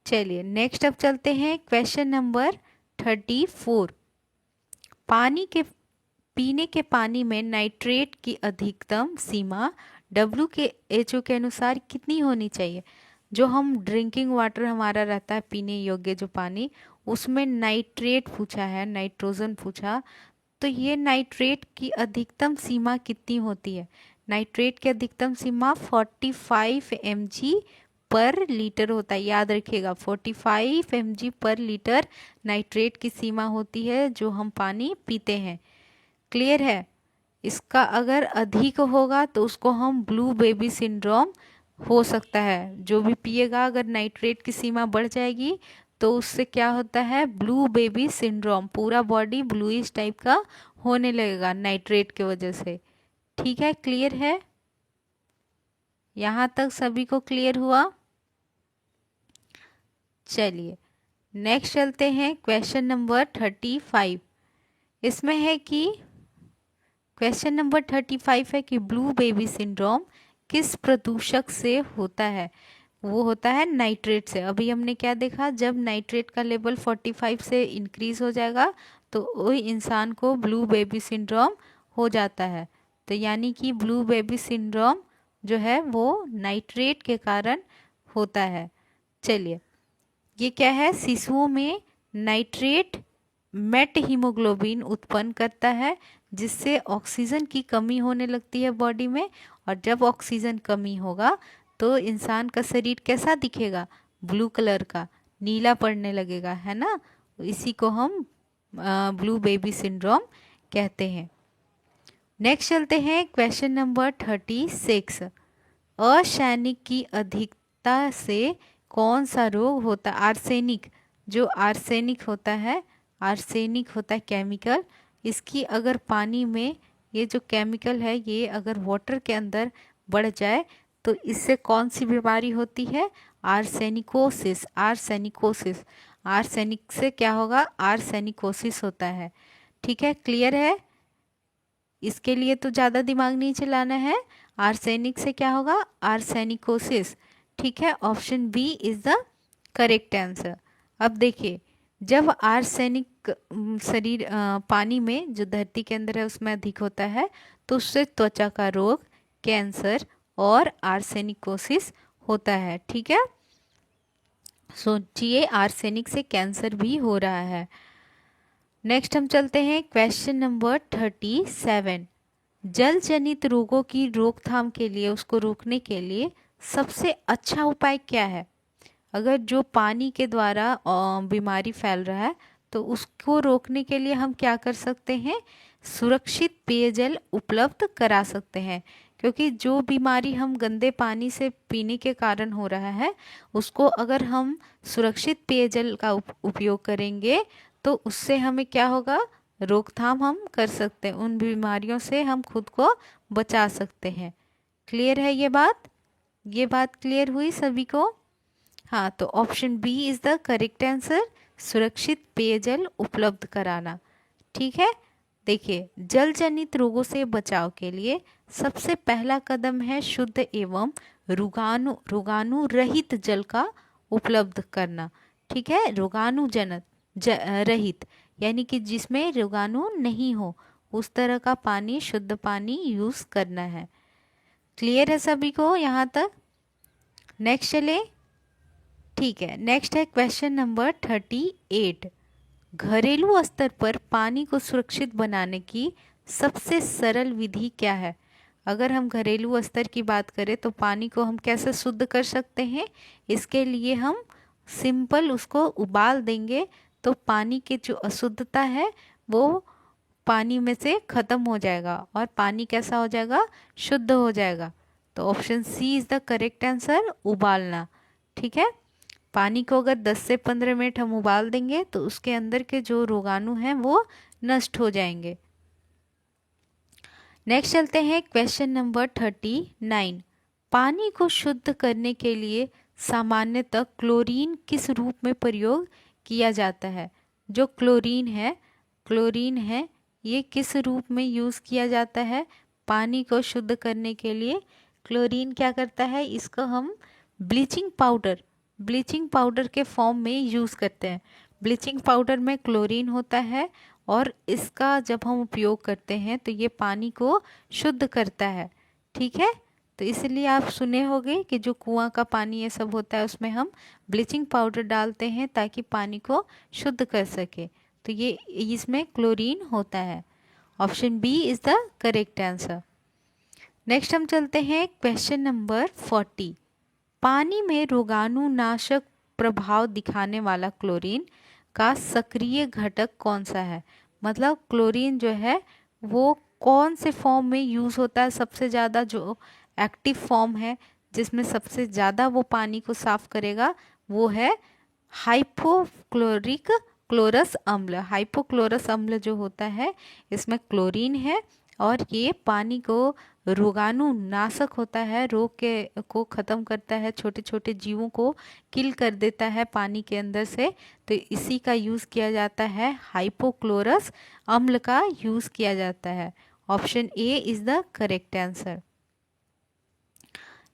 चलिए नेक्स्ट अब चलते हैं क्वेश्चन नंबर 34। पानी के पीने के पानी में नाइट्रेट की अधिकतम सीमा WHO के अनुसार कितनी होनी चाहिए? जो हम ड्रिंकिंग वाटर हमारा रहता है पीने योग्य जो पानी, उसमें नाइट्रेट पूछा है, नाइट्रोजन पूछा, तो ये नाइट्रेट की अधिकतम सीमा कितनी होती है? नाइट्रेट की अधिकतम सीमा 45 mg पर लीटर होता है, याद रखिएगा 45 mg पर लीटर नाइट्रेट की सीमा होती है जो हम पानी पीते हैं। क्लियर है? इसका अगर अधिक होगा तो उसको हम ब्लू बेबी सिंड्रोम हो सकता है। जो भी पिएगा अगर नाइट्रेट की सीमा बढ़ जाएगी तो उससे क्या होता है, ब्लू बेबी सिंड्रोम, पूरा बॉडी ब्लूइश टाइप का होने लगेगा नाइट्रेट की वजह से। ठीक है, क्लियर है? यहाँ तक सभी को क्लियर हुआ? चलिए नेक्स्ट चलते हैं क्वेश्चन नंबर 35। इसमें है कि क्वेश्चन नंबर 35 है कि ब्लू बेबी सिंड्रोम किस प्रदूषक से होता है? वो होता है नाइट्रेट से। अभी हमने क्या देखा, जब नाइट्रेट का लेवल 45 से इंक्रीज हो जाएगा तो वही इंसान को ब्लू बेबी सिंड्रोम हो जाता है। तो यानी कि ब्लू बेबी सिंड्रोम जो है वो नाइट्रेट के कारण होता है। चलिए ये क्या है, शिशुओं में नाइट्रेट मेट हीमोग्लोबिन उत्पन्न करता है जिससे ऑक्सीजन की कमी होने लगती है बॉडी में, और जब ऑक्सीजन कमी होगा तो इंसान का शरीर कैसा दिखेगा, ब्लू कलर का, नीला पड़ने लगेगा, है ना। इसी को हम ब्लू बेबी सिंड्रोम कहते हैं। नेक्स्ट चलते हैं क्वेश्चन नंबर 36। असैनिक की अधिकता से कौन सा रोग होता है? आर्सेनिक, जो आर्सेनिक होता है, आर्सेनिक होता है केमिकल, इसकी अगर पानी में ये जो केमिकल है ये अगर वाटर के अंदर बढ़ जाए तो इससे कौन सी बीमारी होती है? आर्सेनिकोसिस। आर्सेनिकोसिस, आर्सेनिक से क्या होगा, आर्सेनिकोसिस होता है। ठीक है, क्लियर है? इसके लिए तो ज़्यादा दिमाग नहीं चलाना है। आर्सेनिक से क्या होगा, आर्सेनिकोसिस। ठीक है, option B is the correct answer. अब देखिए जब आर्सेनिक शरीर पानी में जो धरती के अंदर है उसमें अधिक होता है तो उससे त्वचा का रोग, कैंसर और आर्सेनिकोसिस होता है। ठीक है, सोचिए आर्सेनिक से कैंसर भी हो रहा है। नेक्स्ट हम चलते हैं क्वेश्चन नंबर 37। जल जनित रोगों की रोकथाम के लिए, उसको रोकने के लिए सबसे अच्छा उपाय क्या है? अगर जो पानी के द्वारा बीमारी फैल रहा है तो उसको रोकने के लिए हम क्या कर सकते हैं? सुरक्षित पेयजल उपलब्ध करा सकते हैं, क्योंकि जो बीमारी हम गंदे पानी से पीने के कारण हो रहा है उसको अगर हम सुरक्षित पेयजल का उपयोग करेंगे तो उससे हमें क्या होगा, रोकथाम हम कर सकते हैं, उन बीमारियों से हम खुद को बचा सकते हैं। क्लियर है ये बात? ये बात क्लियर हुई सभी को? हाँ, तो option B is the correct answer, सुरक्षित पेयजल उपलब्ध कराना। ठीक है, देखिए जल जनित रोगों से बचाव के लिए सबसे पहला कदम है शुद्ध एवं रोगाणु रहित जल का उपलब्ध करना। ठीक है, रोगाणु जनित रहित यानी कि जिसमें रोगाणु नहीं हो उस तरह का पानी, शुद्ध पानी यूज करना है। क्लियर है सभी को यहाँ तक? नेक्स्ट चले। ठीक है, नेक्स्ट है क्वेश्चन नंबर 38। घरेलू स्तर पर पानी को सुरक्षित बनाने की सबसे सरल विधि क्या है? अगर हम घरेलू स्तर की बात करें तो पानी को हम कैसे शुद्ध कर सकते हैं? इसके लिए हम सिंपल उसको उबाल देंगे तो पानी की जो अशुद्धता है वो पानी में से खत्म हो जाएगा और पानी कैसा हो जाएगा, शुद्ध हो जाएगा। तो option C is the correct answer, उबालना। ठीक है, पानी को अगर 10 से 15 मिनट हम उबाल देंगे तो उसके अंदर के जो रोगाणु हैं वो नष्ट हो जाएंगे। नेक्स्ट चलते हैं क्वेश्चन नंबर 39। पानी को शुद्ध करने के लिए सामान्यतः क्लोरीन किस रूप में प्रयोग किया जाता है? जो क्लोरीन है ये किस रूप में यूज़ किया जाता है पानी को शुद्ध करने के लिए? क्लोरीन क्या करता है, इसको हम ब्लीचिंग पाउडर के फॉर्म में यूज़ करते हैं। ब्लीचिंग पाउडर में क्लोरीन होता है और इसका जब हम उपयोग करते हैं तो ये पानी को शुद्ध करता है। ठीक है, तो इसलिए आप सुने होंगे कि जो कुआं का पानी ये सब होता है उसमें हम ब्लीचिंग पाउडर डालते हैं ताकि पानी को शुद्ध कर सके। तो ये इसमें क्लोरीन होता है। Option B is the correct answer. Next हम चलते हैं क्वेश्चन नंबर 40। पानी में रोगाणुनाशक प्रभाव दिखाने वाला क्लोरीन का सक्रिय घटक कौन सा है? मतलब क्लोरीन जो है वो कौन से फॉर्म में यूज़ होता है? सबसे ज़्यादा जो एक्टिव फॉर्म है जिसमें सबसे ज़्यादा वो पानी को साफ करेगा वो है हाइपोक्लोरस अम्ल जो होता है इसमें क्लोरीन है और ये पानी को रोगाणुनाशक होता है, रोग के को ख़त्म करता है, छोटे छोटे जीवों को किल कर देता है पानी के अंदर से। तो इसी का यूज़ किया जाता है, हाइपोक्लोरस अम्ल का यूज़ किया जाता है। Option A is the correct answer.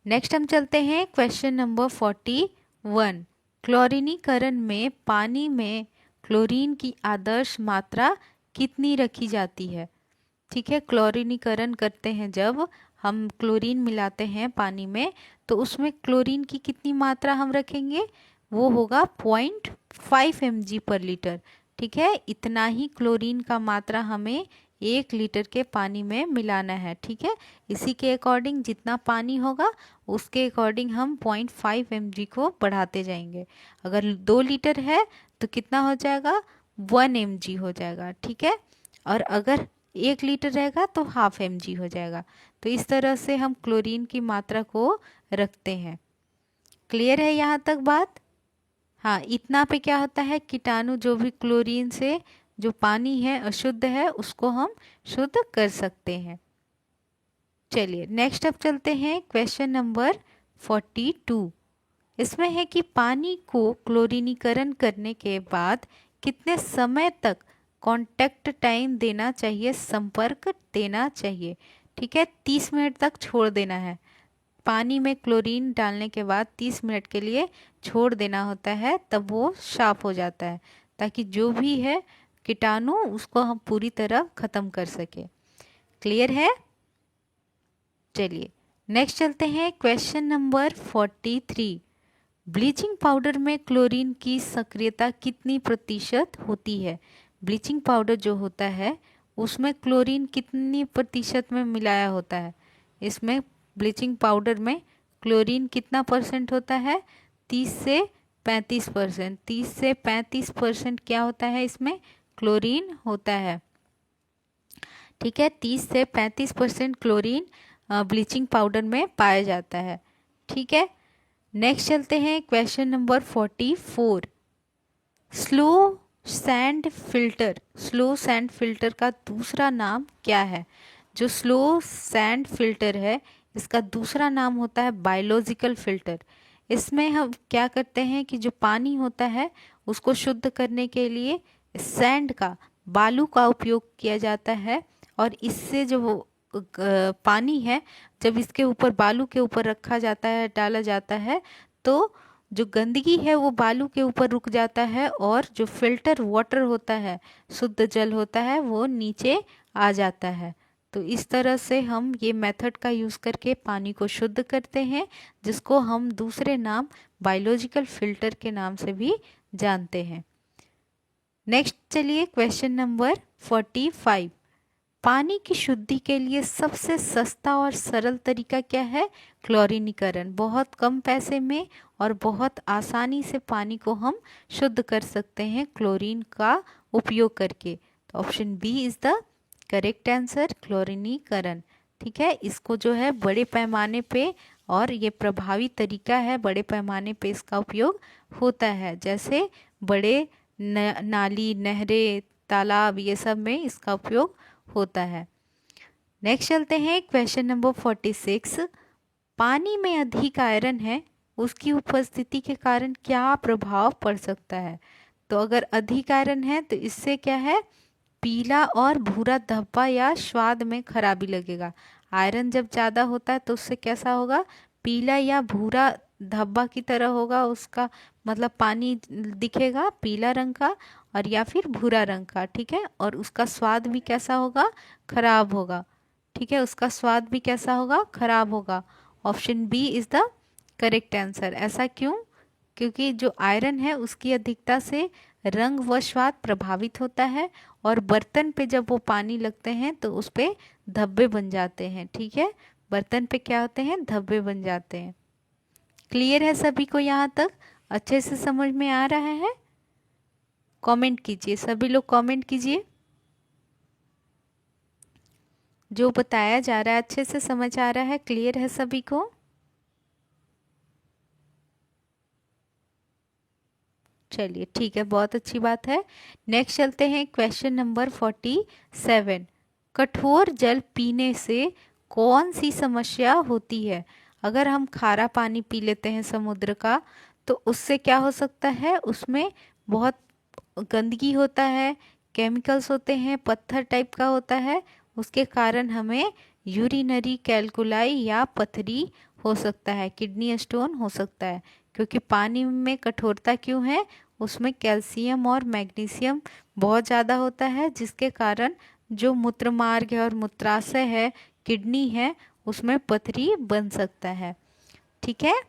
Next हम चलते हैं क्वेश्चन नंबर 41। क्लोरीनीकरण में पानी में क्लोरीन की आदर्श मात्रा कितनी रखी जाती है? ठीक है, क्लोरीनीकरण करते हैं जब हम क्लोरीन मिलाते हैं पानी में तो उसमें क्लोरीन की कितनी मात्रा हम रखेंगे? वो होगा 0.5 mg पर लीटर। ठीक है, इतना ही क्लोरीन का मात्रा हमें 1 लीटर के पानी में मिलाना है। ठीक है, इसी के अकॉर्डिंग जितना पानी होगा उसके अकॉर्डिंग हम 0.5 mg को बढ़ाते जाएंगे। अगर 2 लीटर है तो कितना हो जाएगा? 1 mg हो जाएगा। ठीक है, और अगर 1 लीटर रहेगा तो ½ mg हो जाएगा। तो इस तरह से हम क्लोरीन की मात्रा को रखते हैं। क्लियर है यहाँ तक बात? हाँ, इतना पे क्या होता है, कीटाणु जो भी क्लोरीन से जो पानी है अशुद्ध है उसको हम शुद्ध कर सकते हैं। चलिए नेक्स्ट अब चलते हैं क्वेश्चन नंबर 42। इसमें है कि पानी को क्लोरीनीकरण करने के बाद कितने समय तक कांटेक्ट टाइम देना चाहिए, संपर्क देना चाहिए? ठीक है, 30 मिनट तक छोड़ देना है। पानी में क्लोरीन डालने के बाद 30 मिनट के लिए छोड़ देना होता है, तब वो साफ हो जाता है ताकि जो भी है कीटाणु उसको हम पूरी तरह ख़त्म कर सके। क्लियर है? चलिए नेक्स्ट चलते हैं क्वेश्चन नंबर 43। ब्लीचिंग पाउडर में क्लोरीन की सक्रियता कितनी प्रतिशत होती है? ब्लीचिंग पाउडर जो होता है उसमें क्लोरीन कितनी प्रतिशत में मिलाया होता है? इसमें ब्लीचिंग पाउडर में क्लोरीन कितना परसेंट होता है? 30 से 35%। 30 से 35% क्या होता है? इसमें क्लोरीन होता है। ठीक है, 30 से 35% क्लोरीन ब्लीचिंग पाउडर में पाया जाता है। ठीक है, नेक्स्ट चलते हैं question number 44। Slow sand filter का दूसरा नाम क्या है? जो स्लो सैंड फिल्टर है इसका दूसरा नाम होता है बायोलॉजिकल फिल्टर। इसमें हम क्या करते हैं कि जो पानी होता है उसको शुद्ध करने के लिए सैंड का, बालू का उपयोग किया जाता है और इससे जो वो पानी है जब इसके ऊपर, बालू के ऊपर रखा जाता है, डाला जाता है तो जो गंदगी है वो बालू के ऊपर रुक जाता है और जो फिल्टर वाटर होता है, शुद्ध जल होता है, वो नीचे आ जाता है। तो इस तरह से हम ये मेथड का यूज़ करके पानी को शुद्ध करते हैं जिसको हम दूसरे नाम बायोलॉजिकल फिल्टर के नाम से भी जानते हैं। नेक्स्ट चलिए क्वेश्चन नंबर 45। पानी की शुद्धि के लिए सबसे सस्ता और सरल तरीका क्या है? क्लोरीनीकरण। बहुत कम पैसे में और बहुत आसानी से पानी को हम शुद्ध कर सकते हैं क्लोरीन का उपयोग करके। तो option B is the correct answer, क्लोरीनीकरण। ठीक है, इसको जो है बड़े पैमाने पे, और ये प्रभावी तरीका है, बड़े पैमाने पे इसका उपयोग होता है। जैसे बड़े नाली, नहरें, तालाब, ये सब में इसका उपयोग होता है। नेक्स्ट चलते हैं क्वेश्चन नंबर 46। पानी में अधिक आयरन है, उसकी उपस्थिति के कारण क्या प्रभाव पड़ सकता है? तो अगर अधिक आयरन है तो इससे क्या है, पीला और भूरा धब्बा या स्वाद में खराबी लगेगा। आयरन जब ज़्यादा होता है तो उससे कैसा होगा, पीला या भूरा धब्बा की तरह होगा, उसका मतलब पानी दिखेगा पीला रंग का और या फिर भूरा रंग का, ठीक है। और उसका स्वाद भी कैसा होगा, खराब होगा, ठीक है। उसका स्वाद भी कैसा होगा, खराब होगा। Option B is the correct answer. ऐसा क्यों? क्योंकि जो आयरन है उसकी अधिकता से रंग व स्वाद प्रभावित होता है और बर्तन पे जब वो पानी लगते हैं तो उस पे धब्बे बन जाते हैं, ठीक है। बर्तन पे क्या होते हैं, धब्बे बन जाते हैं। क्लियर है सभी को यहाँ तक? अच्छे से समझ में आ रहा है? कमेंट कीजिए, सभी लोग कमेंट कीजिए। जो बताया जा रहा है अच्छे से समझ आ रहा है, क्लियर है सभी को? चलिए ठीक है, बहुत अच्छी बात है। नेक्स्ट चलते हैं क्वेश्चन नंबर 47। कठोर जल पीने से कौन सी समस्या होती है? अगर हम खारा पानी पी लेते हैं समुद्र का तो उससे क्या हो सकता है, उसमें बहुत गंदगी होता है, केमिकल्स होते हैं, पत्थर टाइप का होता है, उसके कारण हमें यूरिनरी कैलकुलाई या पथरी हो सकता है, किडनी स्टोन हो सकता है। क्योंकि पानी में कठोरता क्यों है, उसमें कैल्शियम और मैग्नीशियम बहुत ज़्यादा होता है, जिसके कारण जो मूत्र मार्ग है और मूत्राशय है, किडनी है, उसमें पथरी बन सकता है, ठीक है।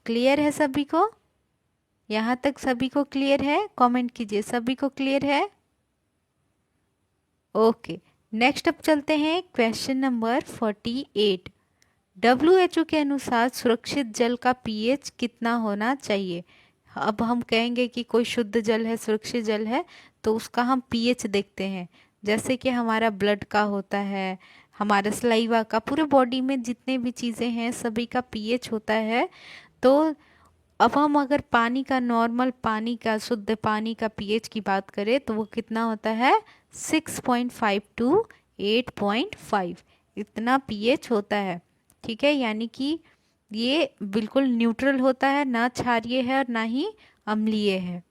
क्लियर है सभी को? यहाँ तक सभी को क्लियर है? कमेंट कीजिए, सभी को क्लियर है? ओके। नेक्स्ट अब चलते हैं क्वेश्चन नंबर 48। WHO के अनुसार सुरक्षित जल का पीएच कितना होना चाहिए? अब हम कहेंगे कि कोई शुद्ध जल है, सुरक्षित जल है, तो उसका हम पीएच देखते हैं। जैसे कि हमारा ब्लड का होता है, हमारा सलाइवा का, पूरे बॉडी में जितने भी चीज़ें हैं सभी का पीएच होता है। तो अब हम अगर पानी का, नॉर्मल पानी का, शुद्ध पानी का पीएच की बात करें तो वो कितना होता है, 6.5 टू 8.5, इतना पीएच होता है, ठीक है। यानी कि ये बिल्कुल न्यूट्रल होता है, ना क्षारीय है और ना ही अम्लीय है।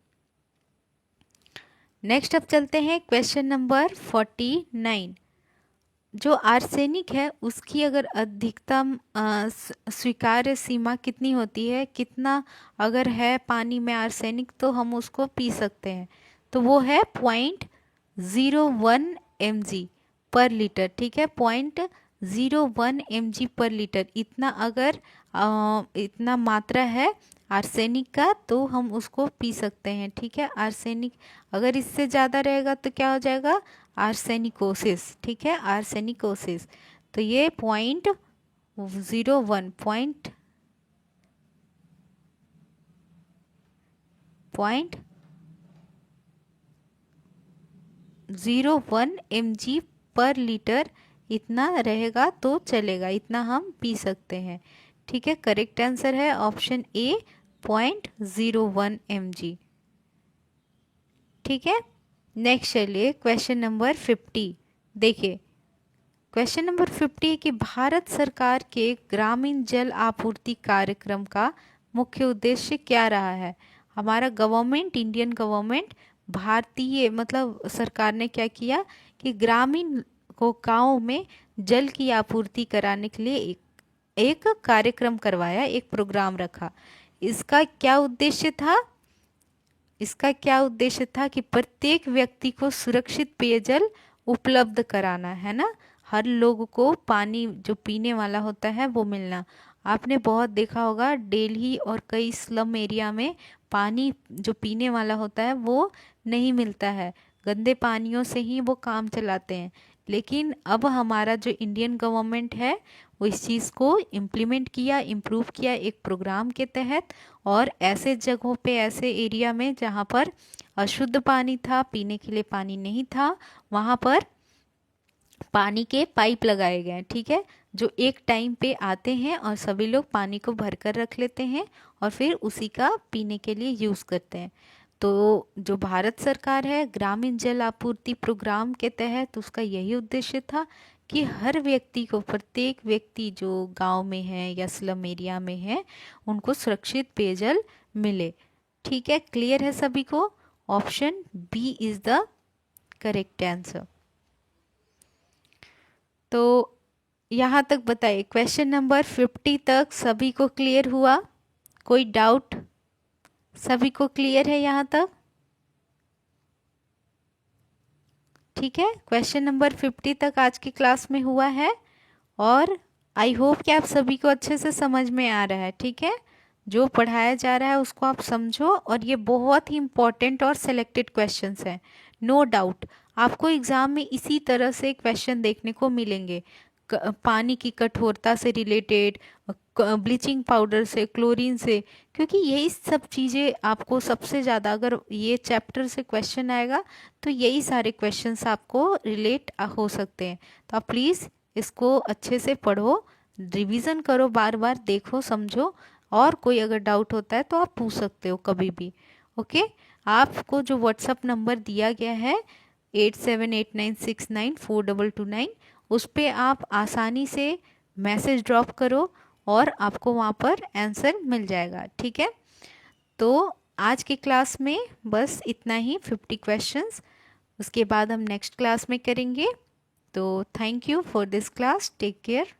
नेक्स्ट अब चलते हैं क्वेश्चन नंबर 49। जो आर्सेनिक है उसकी अगर अधिकतम स्वीकार्य सीमा कितनी होती है, कितना अगर है पानी में आर्सेनिक तो हम उसको पी सकते हैं? तो वो है 0.01 mg पर लीटर, ठीक है। 0.01 mg पर लीटर, इतना अगर इतना मात्रा है आर्सेनिक का तो हम उसको पी सकते हैं, ठीक है। आर्सेनिक अगर इससे ज़्यादा रहेगा तो क्या हो जाएगा, आर्सेनिकोसिस, ठीक है, आर्सेनिकोसिस। तो ये 0.01 0.01 mg पर लीटर, इतना रहेगा तो चलेगा, इतना हम पी सकते हैं, ठीक है। करेक्ट आंसर है ऑप्शन ए, 0.01 mg, ठीक है। नेक्स्ट चलिए क्वेश्चन नंबर 50। देखिए क्वेश्चन नंबर 50 है कि भारत सरकार के ग्रामीण जल आपूर्ति कार्यक्रम का मुख्य उद्देश्य क्या रहा है? हमारा गवर्नमेंट, इंडियन गवर्नमेंट, भारतीय मतलब सरकार ने क्या किया कि ग्रामीण को, गाँव में जल की आपूर्ति कराने के लिए एक कार्यक्रम करवाया, एक प्रोग्राम रखा। इसका क्या उद्देश्य था? इसका क्या उद्देश्य था कि प्रत्येक व्यक्ति को सुरक्षित पेयजल उपलब्ध कराना, है ना। हर लोग को पानी जो पीने वाला होता है वो मिलना। आपने बहुत देखा होगा दिल्ली और कई स्लम एरिया में पानी जो पीने वाला होता है वो नहीं मिलता है, गंदे पानियों से ही वो काम चलाते हैं। लेकिन अब हमारा जो इंडियन गवर्नमेंट है वो इस चीज़ को इम्प्लीमेंट किया, इम्प्रूव किया एक प्रोग्राम के तहत। और ऐसे जगहों पे, ऐसे एरिया में जहाँ पर अशुद्ध पानी था, पीने के लिए पानी नहीं था, वहाँ पर पानी के पाइप लगाए गए हैं, ठीक है। जो एक टाइम पे आते हैं और सभी लोग पानी को भर कर रख लेते हैं और फिर उसी का पीने के लिए यूज़ करते हैं। तो जो भारत सरकार है, ग्रामीण जल आपूर्ति प्रोग्राम के तहत उसका यही उद्देश्य था कि हर व्यक्ति को, प्रत्येक व्यक्ति जो गांव में है या स्लम एरिया में है, उनको सुरक्षित पेयजल मिले। ठीक है, क्लियर है सभी को? Option B is the correct answer. तो यहाँ तक बताइए, क्वेश्चन नंबर 50 तक सभी को क्लियर हुआ? कोई डाउट? सभी को क्लियर है यहाँ तक? ठीक है, क्वेश्चन नंबर 50 तक आज की क्लास में हुआ है, और आई होप कि आप सभी को अच्छे से समझ में आ रहा है। ठीक है, जो पढ़ाया जा रहा है उसको आप समझो, और ये बहुत ही इंपॉर्टेंट और सिलेक्टेड क्वेश्चंस हैं, नो डाउट। आपको एग्जाम में इसी तरह से क्वेश्चन देखने को मिलेंगे, पानी की कठोरता से रिलेटेड, ब्लीचिंग पाउडर से, क्लोरीन से, क्योंकि यही सब चीज़ें आपको सबसे ज़्यादा, अगर ये चैप्टर से क्वेश्चन आएगा तो यही सारे क्वेश्चंस आपको रिलेट हो सकते हैं। तो आप प्लीज़ इसको अच्छे से पढ़ो, रिवीजन करो, बार बार देखो, समझो, और कोई अगर डाउट होता है तो आप पूछ सकते हो कभी भी। ओके, आपको जो व्हाट्सअप नंबर दिया गया है 8789694229, उस पर आप आसानी से मैसेज ड्रॉप करो और आपको वहाँ पर आंसर मिल जाएगा। ठीक है, तो आज की क्लास में बस इतना ही, 50 क्वेश्चंस। उसके बाद हम नेक्स्ट क्लास में करेंगे। तो thank you for this class, take care.